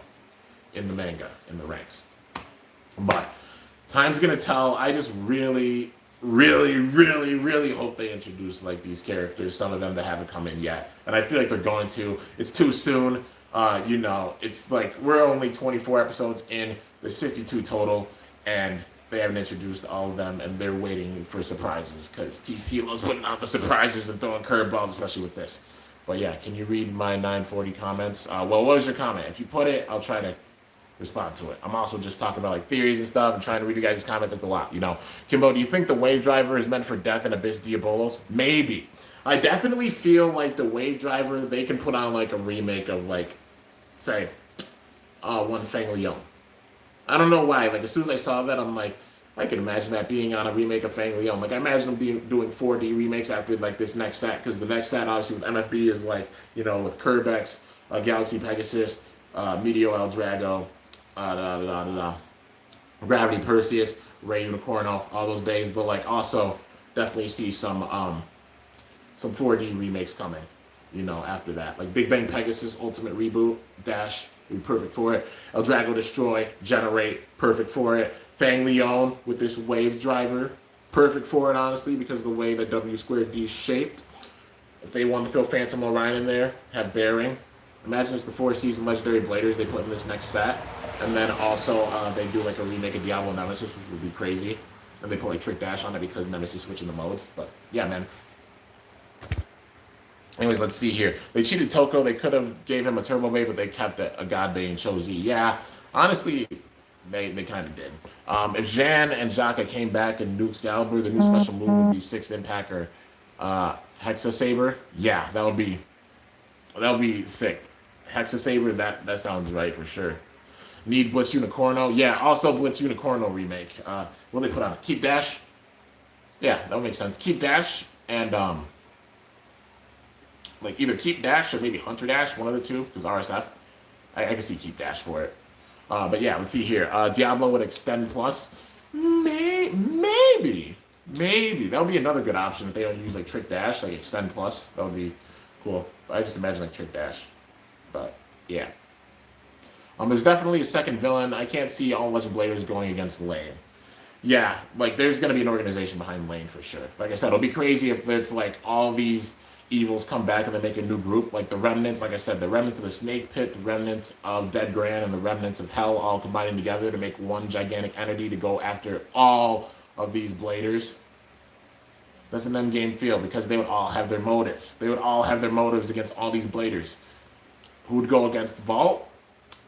in the manga, in the ranks. But time's gonna tell. I just really hope they introduce like these characters, some of them that haven't come in yet. And I feel like they're going to. It's too soon. You know, it's like we're only 24 episodes in. There's 52 total, and they haven't introduced all of them, and they're waiting for surprises because TT loves putting out the surprises and throwing curveballs, especially with this. But yeah, can you read my 940 comments? Well, what was your comment? If you put it, I'll try to respond to it. I'm also just talking about like theories and stuff and trying to read you guys' comments. That's a lot, you know. Kimbo, do you think the Wave Driver is meant for Death and Abyss Diabolos? Maybe. I definitely feel like the Wave Driver, they can put on like a remake of like, say, One Fang Leon. I don't know why. Like as soon as I saw that, I'm like, I can imagine that being on a remake of Fang Leon. Like I imagine them doing 4D remakes after like this next set, because the next set obviously with MFB is like, you know, with Kerbex, Galaxy Pegasus, Meteor El Drago, Gravity Perseus, Ray Unicorno, all those bays, but like also definitely see some 4D remakes coming, you know, after that. Like Big Bang Pegasus Ultimate Reboot, Dash, would be perfect for it. El Drago Destroy, Generate, perfect for it. Fang Leon with this Wave Driver, perfect for it, honestly, because of the way that W2D is shaped. If they want to throw Phantom Orion in there, have Bearing. Imagine it's the 4-season Legendary Bladers they put in this next set. And then also they do like a remake of Diablo Nemesis, which would be crazy. And they put like Trick Dash on it because Nemesis switching the modes. But yeah, man. Anyways, let's see here. They cheated Toko. They could have gave him a Turbo Bay, but they kept a God Bay and chose Z. Yeah, honestly, they kind of did. If Jan and Jaka came back in Nuke Excalibur, the new special move would be 6th Impact or Hexa Saber. Yeah, that would be sick. Hexa Saber, that sounds right for sure. Need Blitz Unicorno. Yeah, also Blitz Unicorno remake. What they put on? Keep Dash. Yeah, that would make sense. Keep Dash and like either Keep Dash or maybe Hunter Dash, one of the two, because RSF. I can see Keep Dash for it. But yeah, let's see here. Diablo would Extend Plus. Maybe. That would be another good option if they don't use like Trick Dash, like Extend Plus. That would be cool. I just imagine like Trick Dash. But yeah. There's definitely a second villain. I can't see all Legend Bladers going against Lane. Yeah, like there's gonna be an organization behind Lane for sure. Like I said, it'll be crazy if it's like all these evils come back and they make a new group. Like the remnants, like I said, the remnants of the Snake Pit, the remnants of Dead Grand, and the remnants of Hell all combining together to make one gigantic entity to go after all of these Bladers. That's an endgame feel because they would all have their motives. They would all have their motives against all these Bladers. Who would go against Vault?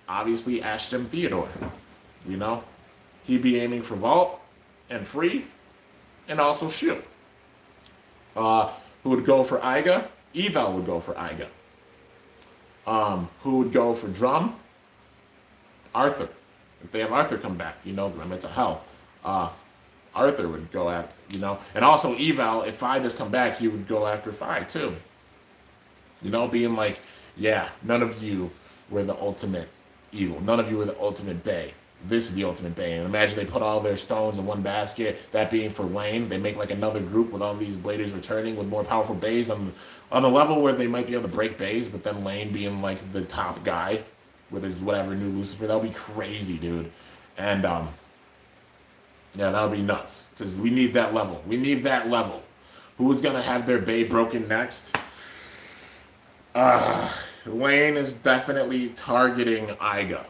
Obviously, Ashton Theodore. You know? He'd be aiming for Vault. and Free, and also Shu. Who would go for Iga? Eval would go for Iga. Who would go for Drum? Arthur. If they have Arthur come back, I mean, it's a hell. Arthur would go after, And also Eval, if Fi does come back, he would go after Fi too. Being like, yeah, none of you were the ultimate evil. None of you were the ultimate Bay. This is the ultimate Bay. And imagine they put all their stones in one basket, that being for Lane. They make like another group with all these Bladers returning with more powerful Bays on the level where they might be able to break Bays, but then Lane being like the top guy with his whatever new Lucifer. That would be crazy, dude. And yeah, that would be nuts. Because we need that level. We need that level. Who's gonna have their Bay broken next? Lane is definitely targeting Iga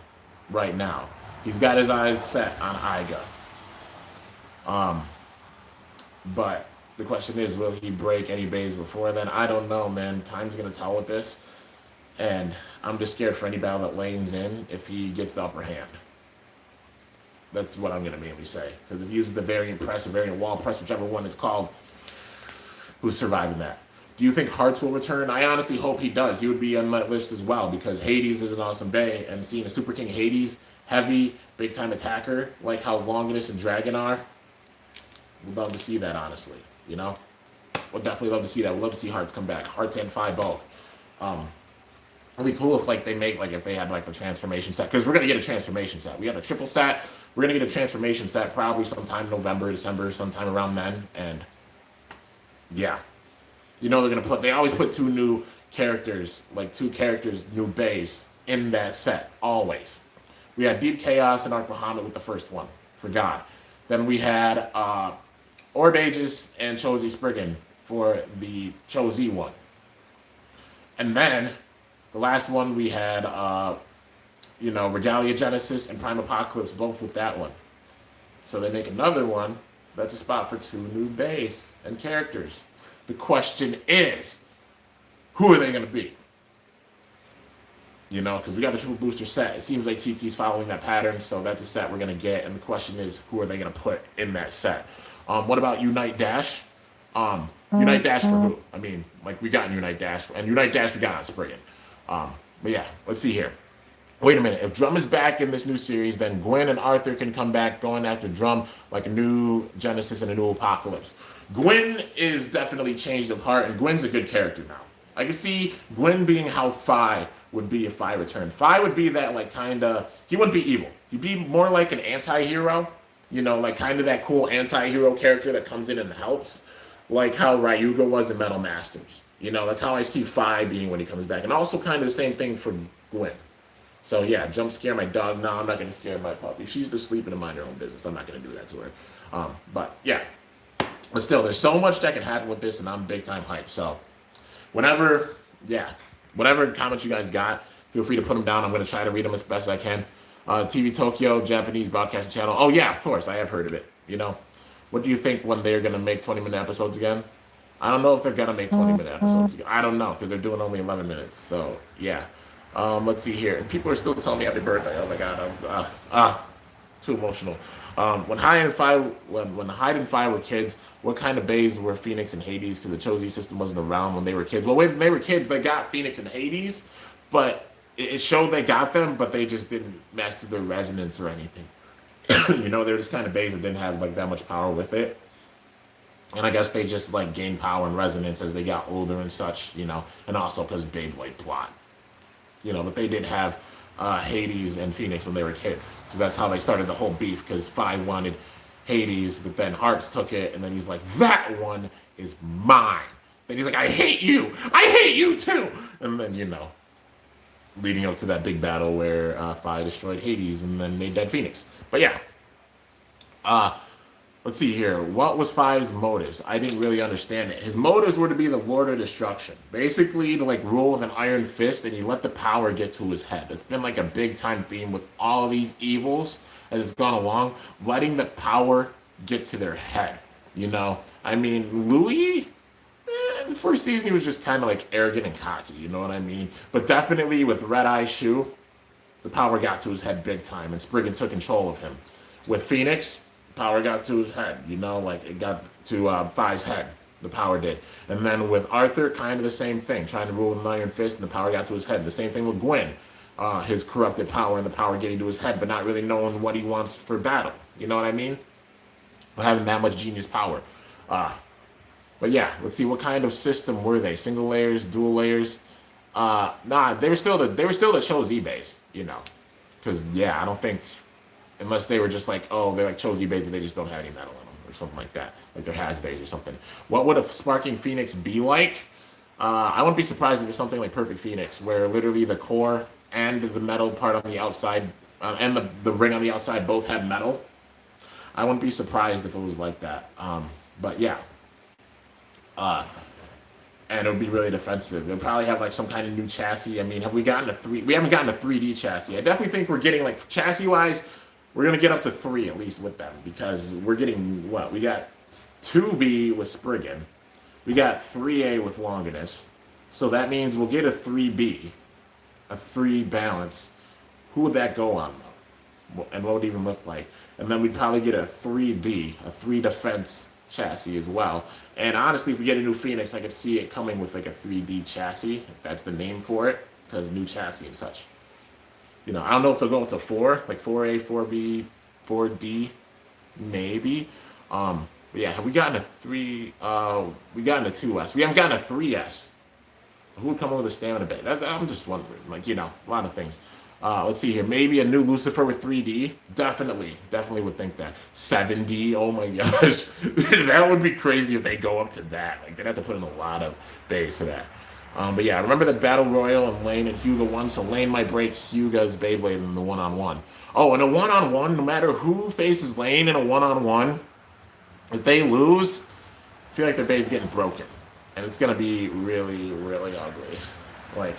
right now. He's got his eyes set on Iga. But the question is, will he break any Bays before then? I don't know, man. Time's going to tell with this. And I'm just scared for any battle that Lane's in if he gets the upper hand. That's what I'm going to mainly say. Because if he uses the variant press or variant wall press, whichever one it's called, who's surviving that? Do you think Hearts will return? I honestly hope he does. He would be on that list as well because Hades is an awesome Bay. And seeing a Superking Hades, heavy, big-time attacker, like how Longinus and Dragon are, we'd love to see that, honestly. We'd definitely love to see that. We'd love to see Hearts come back. Hearts and Fi both. It'd be cool if they make if they had the transformation set, because we're gonna get a transformation set. We have a triple set. We're gonna get a transformation set probably sometime November, December, sometime around then. And yeah, they're gonna put. They always put two new characters, new Bays in that set always. We had Deep Chaos and Ark Muhammad with the first one for God. Then we had Orb Aegis and Chozi Spriggan for the Chozi one. And then the last one we had, Regalia Genesis and Prime Apocalypse, both with that one. So they make another one that's a spot for two new Bays and characters. The question is, who are they going to be? Because we got the triple booster set. It seems like TT's following that pattern, so that's a set we're going to get. And the question is, who are they going to put in that set? What about Unite Dash? Unite Dash for who? I mean, we got Unite Dash, and Unite Dash we got on Spriggan. But yeah, let's see here. Wait a minute. If Drum is back in this new series, then Gwen and Arthur can come back going after Drum like a new Genesis and a new Apocalypse. Gwen is definitely changed of heart, and Gwen's a good character now. I can see Gwen being how Fi would be if Fi returned. Fi would be that he wouldn't be evil. He'd be more like an anti-hero, kind of that cool anti-hero character that comes in and helps, like how Ryuga was in Metal Masters. That's how I see Fi being when he comes back. And also kind of the same thing for Gwen. So yeah, jump scare my dog. No, I'm not going to scare my puppy. She's just sleeping to mind her own business. I'm not going to do that to her. But yeah. But still, there's so much that can happen with this, and I'm big time hyped. So whatever comments you guys got, feel free to put them down. I'm going to try to read them as best I can. TV Tokyo, Japanese broadcasting channel. Oh yeah, of course, I have heard of it. What do you think when they're going to make 20-minute episodes again? I don't know if they're going to make 20-minute episodes again. I don't know, because they're doing only 11 minutes. So yeah. Let's see here. And people are still telling me happy birthday. Oh my God, I'm too emotional. When Hyde and Fi were kids, what kind of Bays were Phoenix and Hades? Because the Chozi system wasn't around when they were kids. Well, when they were kids, they got Phoenix and Hades, but it showed they got them, but they just didn't master their resonance or anything. They were just kind of Bays that didn't have that much power with it. And I guess they just gained power and resonance as they got older and such, and also because Beyblade plot. But they did have Hades and Phoenix when they were kids, because that's how they started the whole beef, because Fi wanted Hades, but then Hearts took it, and then he's like, that one is mine. Then he's like, I hate you too. And then, leading up to that big battle where Fi destroyed Hades and then made dead Phoenix. But yeah. Let's see here. What was Fi's motives? I didn't really understand it. His motives were to be the Lord of Destruction. Basically, to rule with an iron fist, and he let the power get to his head. It's been a big time theme with all these evils as it's gone along, letting the power get to their head. I mean, Louis, the first season he was just kind of arrogant and cocky. You know what I mean? But definitely with Red Eye Shu, the power got to his head big time, and Spriggan took control of him. With Phoenix, power got to his head. You know, like it got to Fi's head. The power did. And then with Arthur, kind of the same thing. Trying to rule with an iron fist, and the power got to his head. The same thing with Gwyn. His corrupted power and the power getting to his head, but not really knowing what he wants for battle. You know what I mean? Having that much genius power. But yeah, let's see, what kind of system were they? Single layers, dual layers? Nah, they were still the Cho-Z base, you know. Because yeah, I don't think, unless they were just like, oh, they're like Cho-Z base, but they just don't have any metal in them or something like that, like they're Has-Base or something. What would a Sparking Phoenix be like? I wouldn't be surprised if it's something like Perfect Phoenix, where literally the core and the metal part on the outside and the ring on the outside both have metal. I wouldn't be surprised if it was like that. But yeah. And it would be really defensive. It'll probably have like some kind of new chassis. I mean, have we gotten we haven't gotten a 3D chassis. I definitely think we're getting, like, chassis-wise, we're going to get up to 3 at least with them, because we're getting, what? We got 2B with Spriggan. We got 3A with Longinus. So that means we'll get a 3B, a 3 balance. Who would that go on, though? And what would it even look like? And then we'd probably get a 3D, a 3 defense chassis as well. And honestly, if we get a new Phoenix, I could see it coming with like a 3D chassis, if that's the name for it, because new chassis and such. You know, I don't know if they'll go to 4, like 4A, 4B, 4D, maybe. But yeah, have we gotten a 3? We gotten a 2S. We haven't gotten a 3S. Who would come up with a stamina bay? I'm just wondering. Like, you know, a lot of things. Let's see here. Maybe a new Lucifer with 3D. Definitely would think that. 7D. Oh my gosh, that would be crazy if they go up to that. Like, they'd have to put in a lot of base for that. But yeah, remember the Battle Royal and Lane and Hyuga won, so Lane might break Hyuga's Beyblade in the one-on-one. Oh, in a one-on-one, no matter who faces Lane in a one-on-one, if they lose, I feel like their base is getting broken. And it's going to be really, really ugly. Like,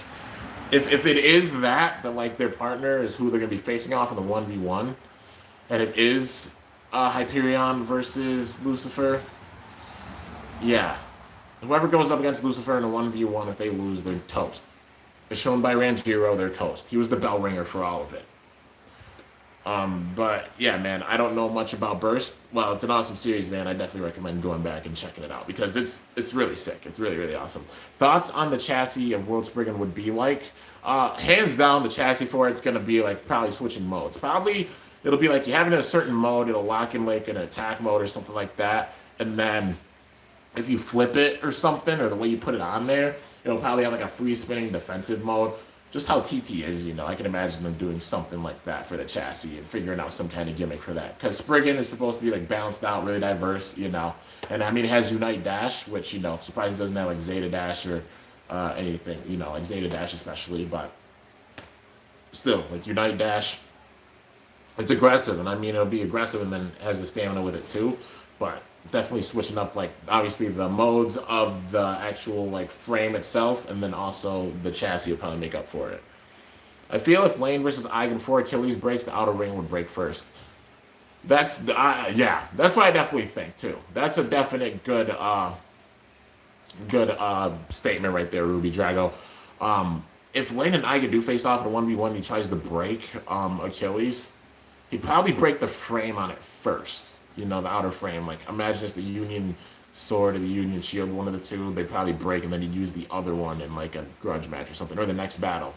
if it is that like their partner is who they're going to be facing off in the 1v1, and it is Hyperion versus Lucifer, yeah. Whoever goes up against Lucifer in a 1v1, if they lose, they're toast. As shown by Ranjiro, they're toast. He was the bell ringer for all of it. But yeah, man, I don't know much about Burst. Well, it's an awesome series, man. I definitely recommend going back and checking it out, because it's really sick. It's really, really awesome. Thoughts on the chassis of World Spriggan would be like? Hands down, the chassis for it's gonna be like probably switching modes. Probably it'll be like you have it in a certain mode, it'll lock in like an attack mode or something like that, and then if you flip it or something, or the way you put it on there, it'll probably have like a free spinning defensive mode. Just how TT is, you know, I can imagine them doing something like that for the chassis and figuring out some kind of gimmick for that. Because Spriggan is supposed to be like balanced out, really diverse, you know. And I mean, it has Unite Dash, which, you know, surprised it doesn't have like Zeta Dash or anything, you know, like Zeta Dash especially. But still, like Unite Dash, it's aggressive. And I mean, it'll be aggressive and then has the stamina with it too. But definitely switching up, like, obviously the modes of the actual like frame itself, and then also the chassis will probably make up for it. I feel if Lane versus Eigen 4 Achilles breaks, the outer ring would break first. That's yeah, that's what I definitely think too. That's a definite good statement right there, Ruby Drago. If Lane and Eigen do face off in a 1v1 and he tries to break Achilles, he'd probably break the frame on it first. You know, the outer frame. Like, imagine it's the Union Sword or the Union Shield, one of the two. They probably break, and then he'd use the other one in like a grudge match or something, or the next battle.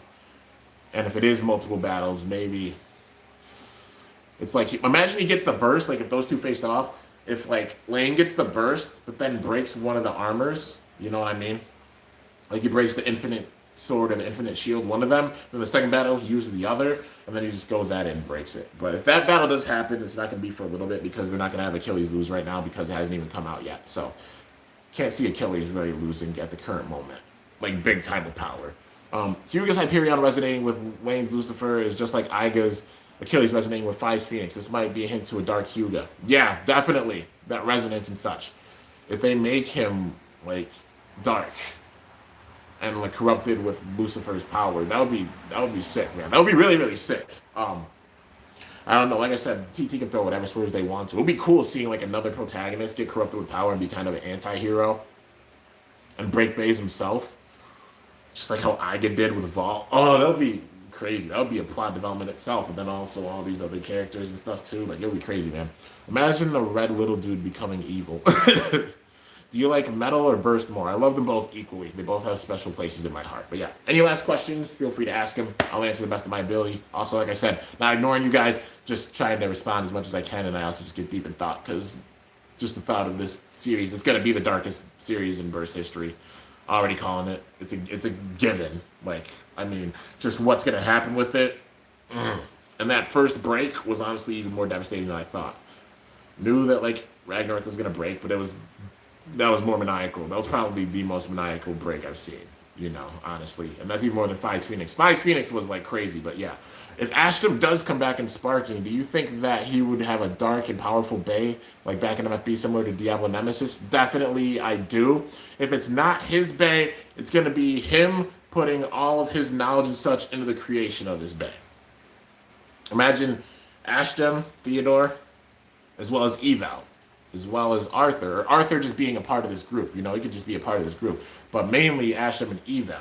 And if it is multiple battles, maybe it's like, imagine he gets the burst. Like, if those two face off, if like Lane gets the burst, but then breaks one of the armors, you know what I mean? Like, he breaks the Infinite Sword and the Infinite Shield, one of them. Then the second battle, he uses the other, and then he just goes at it and breaks it. But if that battle does happen, it's not going to be for a little bit, because they're not going to have Achilles lose right now, because it hasn't even come out yet. So can't see Achilles really losing at the current moment, like big time with power. Hyuga's Hyperion resonating with Lane's Lucifer is just like Aiga's Achilles resonating with Fi's Phoenix. This might be a hint to a Dark Hyuga. Yeah, definitely that resonance and such. If they make him like dark and like corrupted with Lucifer's power, that would be sick, man. That would be really, really sick. I don't know. Like I said, TT can throw whatever swords they want to. It would be cool seeing like another protagonist get corrupted with power and be kind of an anti-hero and break Baze himself, just like how Aiga did with Vault. Oh, that would be crazy. That would be a plot development itself, and then also all these other characters and stuff too. Like, it would be crazy, man. Imagine the red little dude becoming evil. Do you like Metal or Burst more? I love them both equally. They both have special places in my heart. But yeah, any last questions, feel free to ask them. I'll answer the best of my ability. Also, like I said, not ignoring you guys, just trying to respond as much as I can, and I also just get deep in thought, because just the thought of this series, it's going to be the darkest series in Burst history. Already calling it. It's a given. Like, I mean, just what's going to happen with it. And that first break was honestly even more devastating than I thought. Knew that, like, Ragnarok was going to break, but that was more maniacal. That was probably the most maniacal break I've seen, you know, honestly. And that's even more than Fi's Phoenix. Fi's Phoenix was, like, crazy, but yeah. If Ashton does come back in Sparking, do you think that he would have a dark and powerful Bay, like back in MFB, similar to Diablo Nemesis? Definitely, I do. If it's not his Bay, it's going to be him putting all of his knowledge and such into the creation of this Bay. Imagine Ashton, Theodore, as well as Eval, as well as Arthur. Or Arthur just being a part of this group. You know, he could just be a part of this group. But mainly Ashton and Eval,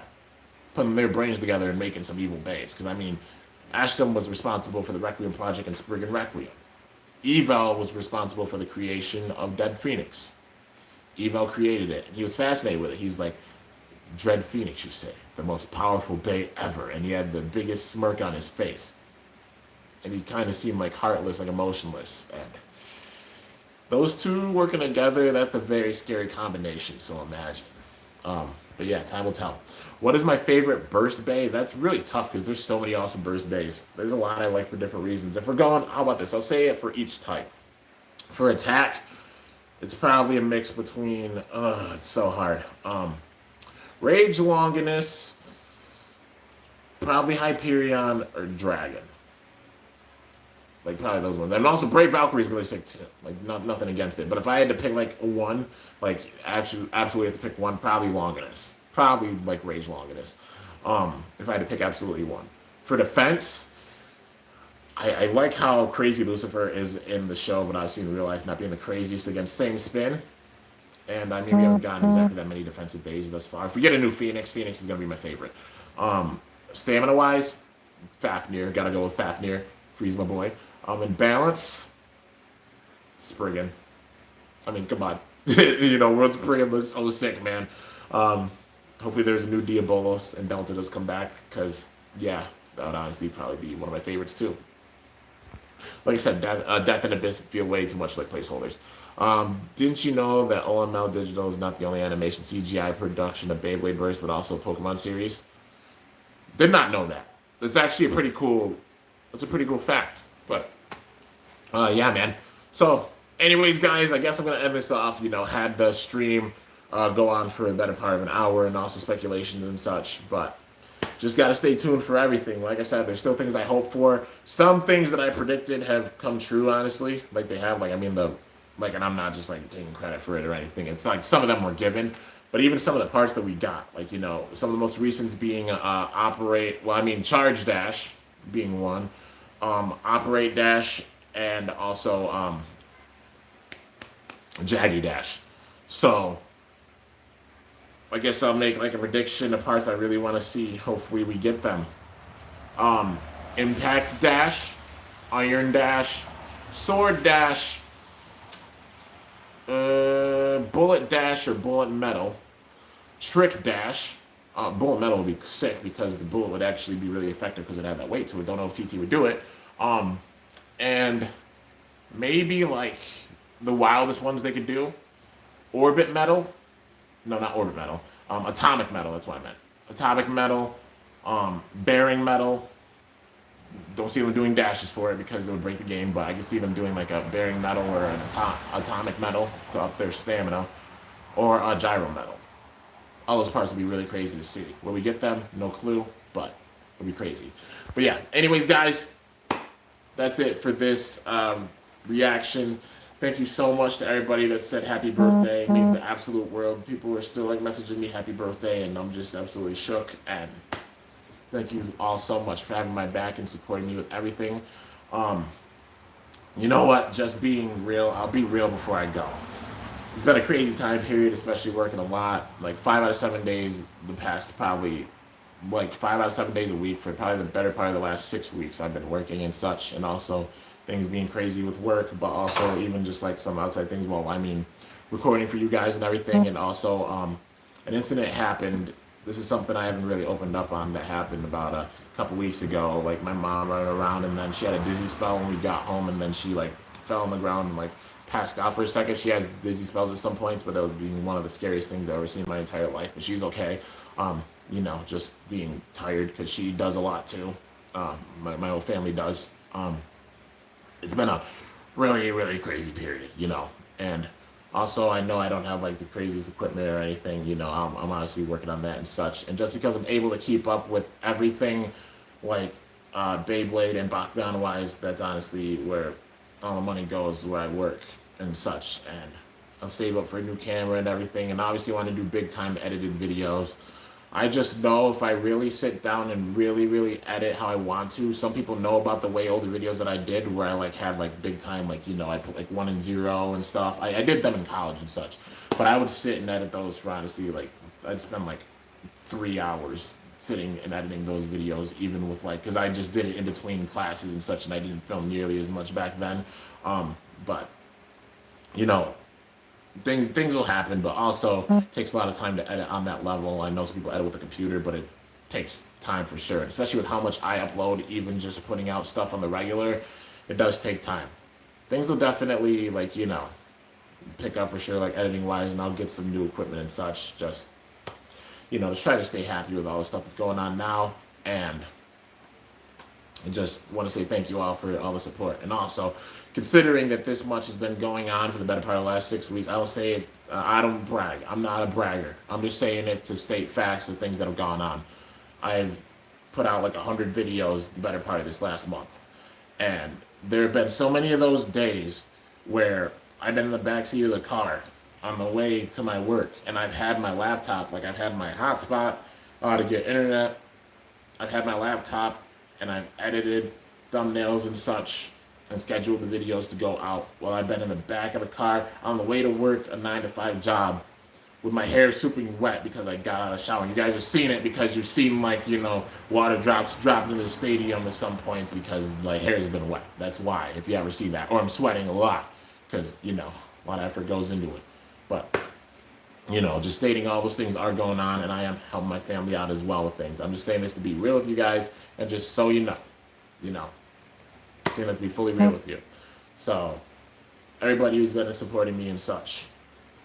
putting their brains together and making some evil Bays. Because, I mean, Ashton was responsible for the Requiem Project and Spriggan Requiem. Eval was responsible for the creation of Dead Phoenix. Eval created it, and he was fascinated with it. He's like, Dread Phoenix, you say, the most powerful Bay ever, and he had the biggest smirk on his face. And he kind of seemed like heartless, like emotionless. And those two working together, that's a very scary combination, so imagine. But yeah, time will tell. What is my favorite Burst Bay? That's really tough because there's so many awesome Burst Bays. There's a lot I like for different reasons. If we're going, how about this? I'll say it for each type. For attack, it's probably a mix between, it's so hard. Rage Longinus, probably Hyperion or Dragon. Like, probably those ones. And also, Brave Valkyrie is really sick too. Like, nothing against it. But if I had to pick, like, one, like, actually, absolutely have to pick one, probably Longinus. Probably, like, Rage Longinus. If I had to pick absolutely one. For defense, I like how crazy Lucifer is in the show, but obviously in real life, not being the craziest against same spin. And I maybe haven't gotten exactly that many defensive bays thus far. If we get a new Phoenix, Phoenix is going to be my favorite. Stamina-wise, Fafnir. Got to go with Fafnir. Freeze my boy. In balance, Spriggan. I mean, come on. You know, World Spriggan looks so sick, man. Hopefully there's a new Diabolos and Delta does come back, because, yeah, that would honestly probably be one of my favorites, too. Like I said, Death and Abyss feel way too much like placeholders. Didn't you know that OML Digital is not the only animation CGI production of Beyblade Burst, but also a Pokemon series? Did not know that. That's actually a pretty cool fact. But, yeah, man. So, anyways, guys, I guess I'm going to end this off. You know, had the stream go on for a better part of an hour and also speculations and such. But just got to stay tuned for everything. Like I said, there's still things I hope for. Some things that I predicted have come true, honestly. Like, they have. Like, I mean, and I'm not just, like, taking credit for it or anything. It's like some of them were given. But even some of the parts that we got, like, you know, some of the most recent being Charge Dash being one. Operate Dash, and also Jaggy Dash. So I guess I'll make like a prediction of parts I really want to see. Hopefully we get them. Impact Dash, Iron Dash, Sword Dash, Bullet Dash or Bullet Metal, Trick Dash. Bullet Metal would be sick because the bullet would actually be really effective because it had that weight to it. Don't know if TT would do it. And maybe like the wildest ones they could do. Orbit Metal. No, not Orbit Metal. Atomic Metal, that's what I meant. Atomic Metal. Bearing Metal. Don't see them doing dashes for it because it would break the game, but I can see them doing like a Bearing Metal or an Atomic Metal to up their stamina. Or a Gyro Metal. All those parts would be really crazy to see. Will we get them? No clue, but it'll be crazy. But yeah, anyways, guys, that's it for this reaction. Thank you so much to everybody that said happy birthday. It means the absolute world. People are still like messaging me happy birthday, and I'm just absolutely shook. And thank you all so much for having my back and supporting me with everything. You know what? Just being real. I'll be real before I go. It's been a crazy time period, especially working a lot. Like 5 out of 7 days the past probably like 5 out of 7 days a week for probably the better part of the last 6 weeks. I've been working and such, and also things being crazy with work, but also even just like some outside things. Well, I mean, recording for you guys and everything, and also an incident happened. This is something I haven't really opened up on that happened about a couple weeks ago. Like my mom running around, and then she had a dizzy spell when we got home, and then she like fell on the ground and like passed out for a second. She has dizzy spells at some points, but that was being one of the scariest things I've ever seen in my entire life. But she's okay. You know, just being tired because she does a lot too. My whole family does. It's been a really, really crazy period, you know. And also, I know I don't have like the craziest equipment or anything, you know. I'm honestly working on that and such. And just because I'm able to keep up with everything, like Beyblade and bakugan wise, that's honestly where all the money goes, where I work and such. And I'll save up for a new camera and everything. And obviously, I want to do big time edited videos. I just know if I really sit down and really, really edit how I want to. Some people know about the way older videos that I did where I like had like big time, like, you know, I put like 1 and 0 and stuff. I did them in college and such, but I would sit and edit those for honestly, like I'd spend like 3 hours sitting and editing those videos, even with like, cause I just did it in between classes and such, and I didn't film nearly as much back then. But you know, things will happen, but also takes a lot of time to edit on that level. I know some people edit with the computer, but it takes time for sure, especially with how much I upload. Even just putting out stuff on the regular, it does take time. Things will definitely, like, you know, pick up for sure, like editing wise, and I'll get some new equipment and such. Just, you know, just try to stay happy with all the stuff that's going on now. And I just want to say thank you all for all the support. And also, considering that this much has been going on for the better part of the last 6 weeks, I will say it, I don't brag. I'm not a bragger. I'm just saying it to state facts of things that have gone on. I've put out like 100 videos the better part of this last month. And there have been so many of those days where I've been in the backseat of the car on the way to my work, and I've had my laptop, like I've had my hotspot to get internet. I've had my laptop, and I've edited thumbnails and such and scheduled the videos to go out while I've been in the back of the car on the way to work, a 9 to 5 job, with my hair super wet because I got out of the shower. You guys have seen it because you've seen, like, you know, water drops dropping in the stadium at some points because my hair has been wet. That's why, if you ever see that. Or I'm sweating a lot because, you know, a lot of effort goes into it. But, you know, just stating all those things are going on, and I am helping my family out as well with things. I'm just saying this to be real with you guys, and just so you know, saying that to be fully real with you. So, everybody who's been supporting me and such,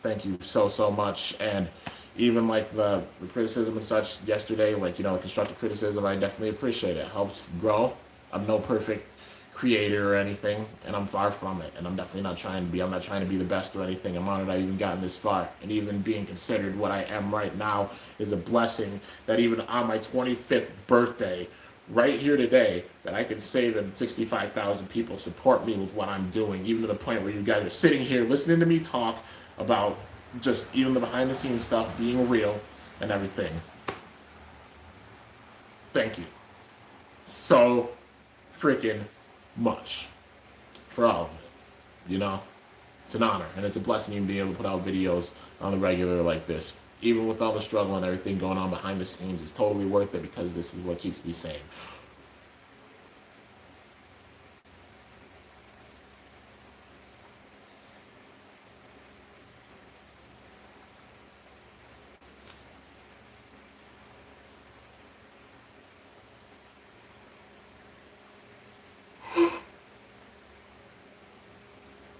thank you so, so much. And even like the criticism and such yesterday, like, you know, constructive criticism, I definitely appreciate it. It helps grow. I'm no perfect creator or anything, and I'm far from it. And I'm definitely not trying to be. I'm not trying to be the best or anything. I'm honored I've even gotten this far. And even being considered what I am right now is a blessing, that even on my 25th birthday, right here today, that I can say that 65,000 people support me with what I'm doing, even to the point where you guys are sitting here listening to me talk about just even the behind the scenes stuff being real and everything. Thank you so freaking much for all of it. You know, it's an honor, and it's a blessing even being able to put out videos on the regular like this. Even with all the struggle and everything going on behind the scenes, it's totally worth it because this is what keeps me sane.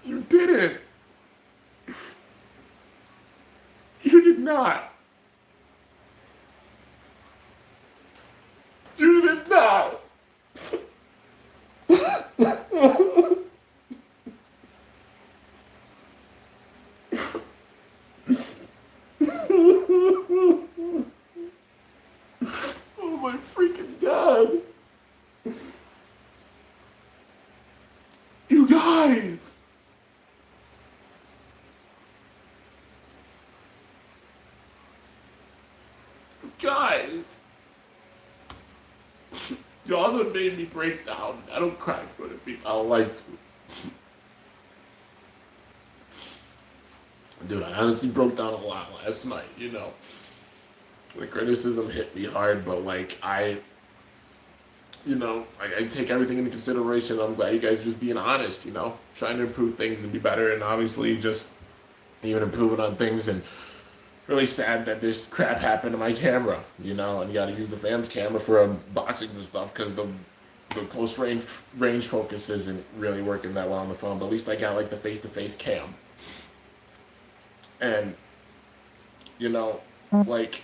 You didn't. You did not. You did not. Oh my freaking God. You guys. Guys. Y'all done made me break down. I don't cry for it. I don't like to. Dude, I honestly broke down a lot last night, you know. The criticism hit me hard, but like I take everything into consideration. I'm glad you guys are just being honest, trying to improve things and be better, and obviously just even improving on things. And really sad that this crap happened to my camera, and you got to use the fam's camera for unboxings and stuff because the close range focus isn't really working that well on the phone. But at least I got like the face to face cam, and like.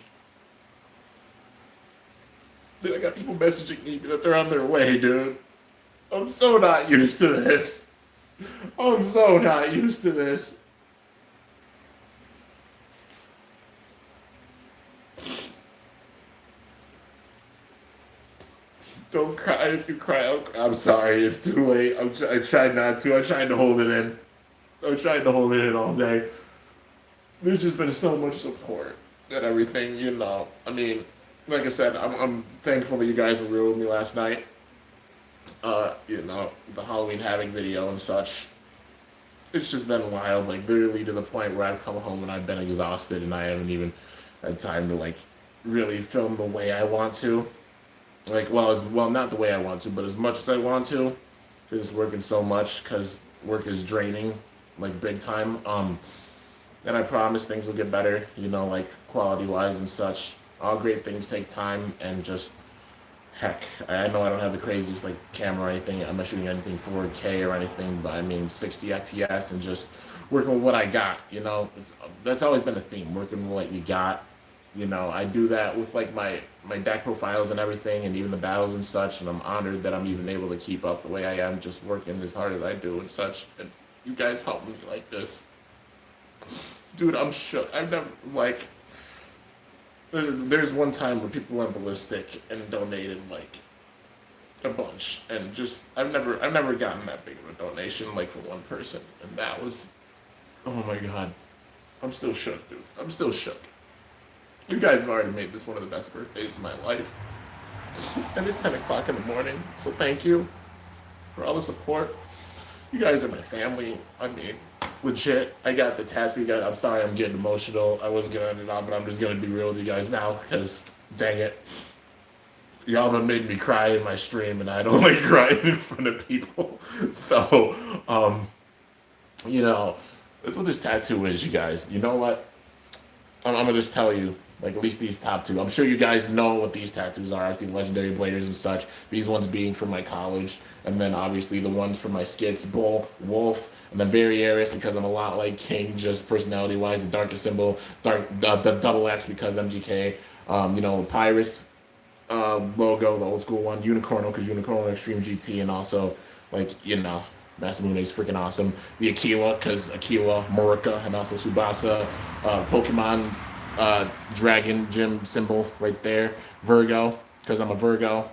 Dude, I got people messaging me that they're on their way, dude. I'm so not used to this. I'm so not used to this. Don't cry. If you cry, I'm sorry. It's too late. I tried not to. I tried to hold it in. I tried to hold it in all day. There's just been so much support and everything, I mean, like I said, I'm thankful that you guys were real with me last night. The Halloween Havoc video and such. It's just been wild, like literally to the point where I've come home and I've been exhausted and I haven't even had time to like really film the way I want to. Like, not the way I want to, but as much as I want to, because it's working so much, because work is draining, like big time. And I promise things will get better, like quality wise and such. All great things take time, and just heck, I know I don't have the craziest like camera or anything. I'm not shooting anything 4K or anything, but I mean 60 FPS and just working with what I got. That's always been a theme, working with what you got. I do that with like my deck profiles and everything, and even the battles and such. And I'm honored that I'm even able to keep up the way I am, just working as hard as I do and such. And you guys help me like this, dude. I'm shook. I've never like. There's one time where people went ballistic and donated like a bunch, and just I've never gotten that big of a donation like for one person, and that was, oh my god, I'm still shook, dude. I'm still shook. You guys have already made this one of the best birthdays of my life, and it's 10 o'clock in the morning. So thank you for all the support. You guys are my family. I mean, legit. I got the tattoo. I'm sorry, I'm getting emotional. I was gonna end it off, but I'm just gonna be real with you guys now, because dang it, y'all done made me cry in my stream, and I don't like crying in front of people. So, that's what this tattoo is, you guys. You know what? I'm gonna just tell you. Like, at least these top two. I'm sure you guys know what these tattoos are. I've seen Legendary Bladers and such. These ones being from my college. And then, obviously, the ones from my skits, Bull, Wolf. And then Very Aries, because I'm a lot like King, just personality-wise. The darkest symbol. The double X, because MGK. Pyrus logo, the old school one. Unicorno, because Unicorno Extreme GT. And also, Masamune is freaking awesome. The Aquila, because Aquila, Morica, and also Tsubasa. Pokemon... dragon gym symbol right there. Virgo, because I'm a Virgo,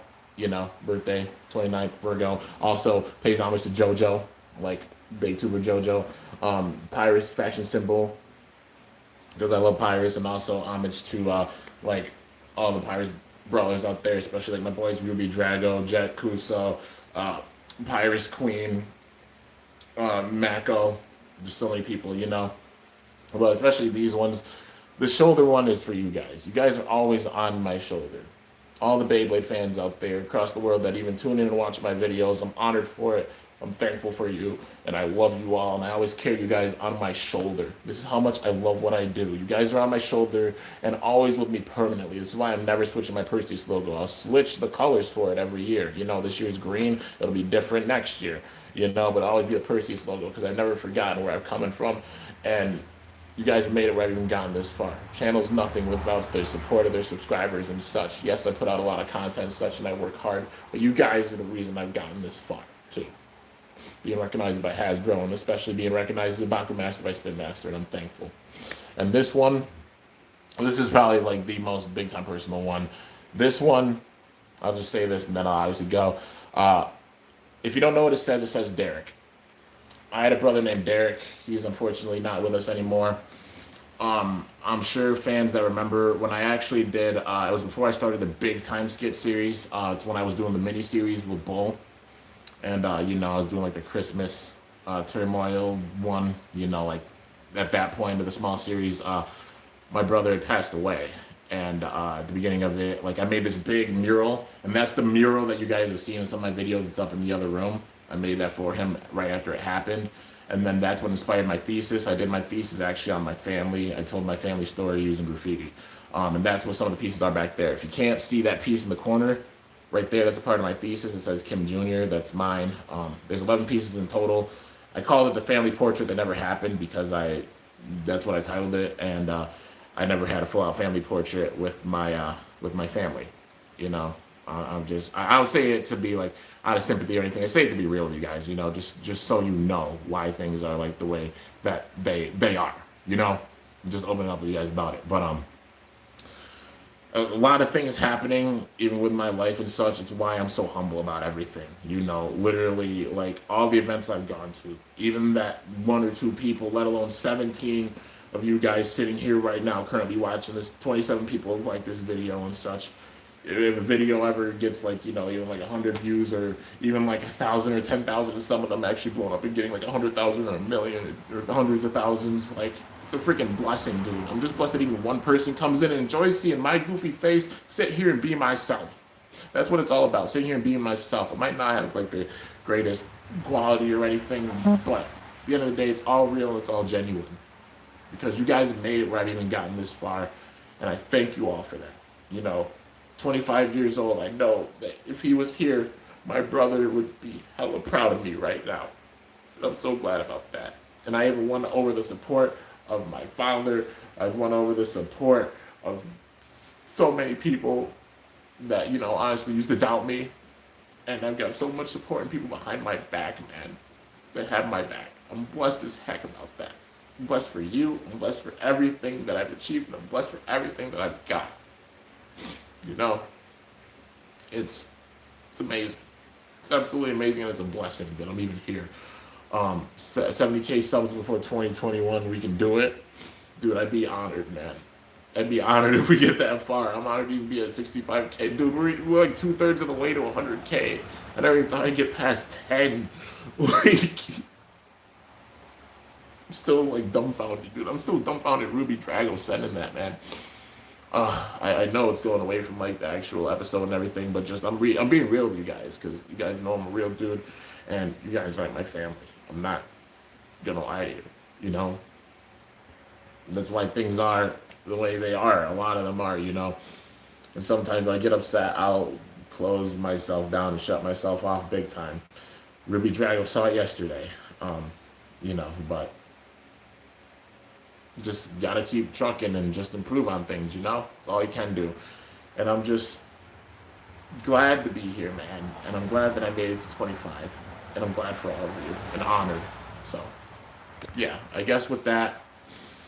birthday 29th Virgo. Also pays homage to JoJo, like big tuber JoJo. Pyrus faction symbol, because I love Pyrus, and also homage to like all the Pyrus brawlers out there, especially like my boys Ruby Drago, Jet Kuso, Pyrus Queen, Mako, just so many people, but especially these ones. The shoulder one is for you guys. You guys are always on my shoulder. All the Beyblade fans out there across the world that even tune in and watch my videos, I'm honored for it. I'm thankful for you, and I love you all, and I always carry you guys on my shoulder. This is how much I love what I do. You guys are on my shoulder and always with me permanently. This is why I'm never switching my Perseus logo. I'll switch the colors for it every year. This year's green. It'll be different next year, but it'll always be a Perseus logo, because I've never forgotten where I'm coming from. And you guys have made it where I've even gotten this far. Channel's nothing without the support of their subscribers and such. Yes, I put out a lot of content and such, and I work hard, but you guys are the reason I've gotten this far, too. Being recognized by Hasbro, and especially being recognized as a Baku Master by Spin Master, and I'm thankful. And this is probably like the most big-time personal one. This one, I'll just say this, and then I'll obviously go. If you don't know what it says Derek. I had a brother named Derek. He's unfortunately not with us anymore. I'm sure fans that remember when I actually did, it was before I started the big time skit series. It's when I was doing the mini series with Bull. And, I was doing like the Christmas turmoil one, like at that point of the small series, my brother had passed away. And at the beginning of it, like I made this big mural, and that's the mural that you guys have seen in some of my videos. It's up in the other room. I made that for him right after it happened. And then that's what inspired my thesis. I did my thesis actually on my family. I told my family story using graffiti. And that's what some of the pieces are back there. If you can't see that piece in the corner, right there, that's a part of my thesis. It says Kim Jr., that's mine. There's 11 pieces in total. I called it the family portrait that never happened because that's what I titled it. And I never had a full-out family portrait with my family. You know, I don't say it to be like out of sympathy or anything. I say it to be real with you guys. You know, just so you know why things are like the way that they are. You know, just opening up with you guys about it. But a lot of things happening even with my life and such. It's why I'm so humble about everything. You know, literally like all the events I've gone to, even that 1 or 2 people, let alone 17 of you guys sitting here right now currently watching this, 27 people like this video and such. If a video ever gets like, you know, even like 100 views or even like 1,000 or 10,000, and some of them actually blowing up and getting like 100,000 or 1,000,000 or hundreds of thousands, like it's a freaking blessing, dude. I'm just blessed that even one person comes in and enjoys seeing my goofy face sit here and be myself. That's what it's all about, sitting here and being myself. I might not have like the greatest quality or anything, but at the end of the day, it's all real and it's all genuine. Because you guys have made it where I've even gotten this far, and I thank you all for that. You know, 25 years old, I know that if he was here, my brother would be hella proud of me right now. And I'm so glad about that. And I even won over the support of my father. I've won over the support of so many people that, you know, honestly used to doubt me. And I've got so much support and people behind my back, man, that have my back. I'm blessed as heck about that. I'm blessed for you. I'm blessed for everything that I've achieved. And I'm blessed for everything that I've got. You know, it's amazing. It's absolutely amazing, and it's a blessing that I'm even here. 70K subs before 2021, we can do it. Dude, I'd be honored, man. I'd be honored if we get that far. I'm honored to even be at 65K. Dude, we're like 2/3 of the way to 100K. I never even thought I'd get past 10. Like, I'm still like dumbfounded, dude. I'm still dumbfounded Ruby Drago sending that, man. I know it's going away from like the actual episode and everything, but just I'm being real with you guys because you guys know I'm a real dude, and you guys are like my family. I'm not gonna lie to you, you know. That's why things are the way they are. A lot of them are, you know. And sometimes when I get upset, I'll close myself down and shut myself off big time. Ruby Drago saw it yesterday, you know, but just gotta keep trucking and just improve on things, you know? That's all you can do. And I'm just glad to be here, man. And I'm glad that I made it to 25. And I'm glad for all of you and honored. So, yeah, I guess with that,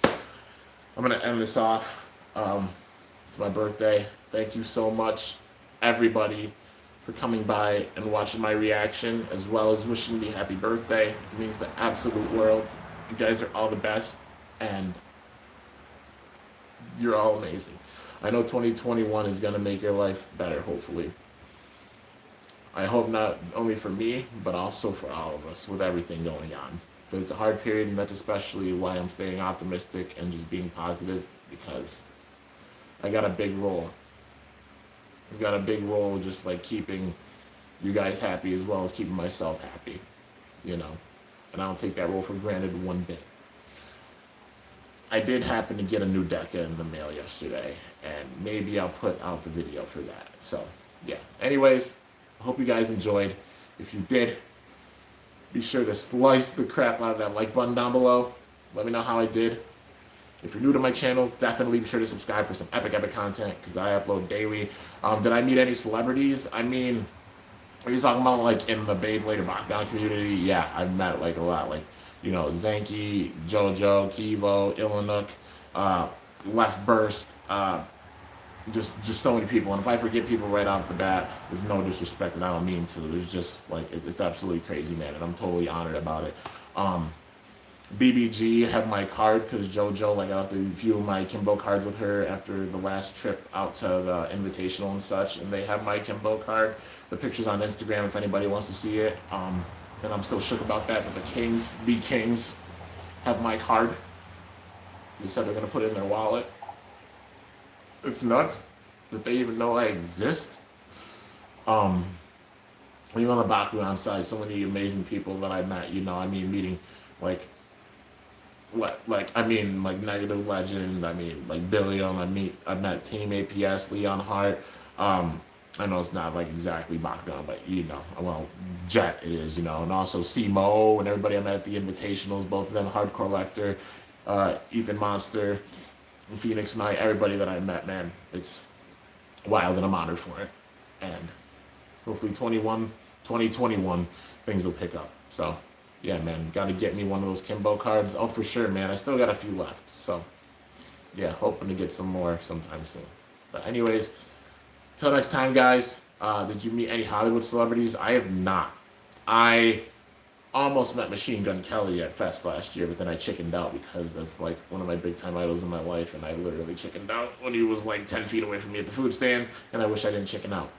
I'm gonna end this off. It's my birthday. Thank you so much, everybody, for coming by and watching my reaction, as well as wishing me happy birthday. It means the absolute world. You guys are all the best. And you're all amazing. I know 2021 is going to make your life better, hopefully. I hope not only for me, but also for all of us with everything going on. But it's a hard period, and that's especially why I'm staying optimistic and just being positive, because I got a big role. I've got a big role just like keeping you guys happy as well as keeping myself happy, you know. And I don't take that role for granted one bit. I did happen to get a new deck in the mail yesterday, and maybe I'll put out the video for that. So, yeah. Anyways, I hope you guys enjoyed. If you did, be sure to slice the crap out of that like button down below. Let me know how I did. If you're new to my channel, definitely be sure to subscribe for some epic content, because I upload daily. Did I meet any celebrities? I mean, are you talking about like in the Beyblade or bakugan community? Yeah, I've met like a lot. Like, you know, Zanky, JoJo, Kivo, Illinook, Left Burst, just so many people. And if I forget people right off the bat, there's no disrespect, and I don't mean to. It's just like it's absolutely crazy, man, and I'm totally honored about it. BBG had my card because JoJo, like, I left a few of my Kimbo cards with her after the last trip out to the Invitational and such, and they have my Kimbo card. The picture's on Instagram if anybody wants to see it. And I'm still shook about that, but the Kings have my card. They said they're going to put it in their wallet. It's nuts that they even know I exist. Um, Even on the bakugan side, so many amazing people that I met. I mean, meeting like like Negative Legend. I mean, like Billion. I met Team APS, Leon Hart. I know it's not like exactly bakugan, but well, Jet it is. And also Mo and everybody I met at the Invitationals. Both of them, Hardcore Lecter, Ethan Monster, and Phoenix Knight. Everybody that I met, man, it's wild, and I'm honored for it. And hopefully 2021, things will pick up. So, yeah, man, got to get me one of those Kimbo cards. Oh, for sure, man. I still got a few left. So, yeah, hoping to get some more sometime soon. But anyways, till next time, guys. Did you meet any Hollywood celebrities? I have not. I almost met Machine Gun Kelly at Fest last year, but then I chickened out because that's like one of my big time idols in my life, and I literally chickened out when he was like 10 feet away from me at the food stand, and I wish I didn't chicken out.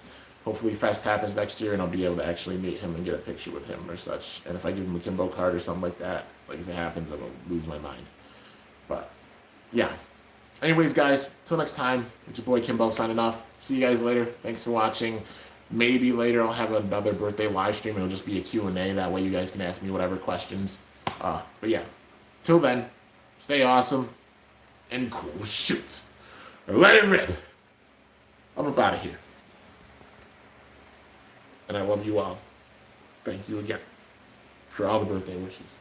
Hopefully Fest happens next year and I'll be able to actually meet him and get a picture with him or such. And if I give him a Kimbo card or something like that, like if it happens, I'm going to lose my mind. But, yeah. Anyways, guys, till next time, it's your boy Kimbo signing off. See you guys later. Thanks for watching. Maybe later I'll have another birthday live stream. It'll just be a Q&A. That way you guys can ask me whatever questions. But yeah, till then, stay awesome and cool. Shoot. Or let it rip. I'm up out of here. And I love you all. Thank you again for all the birthday wishes.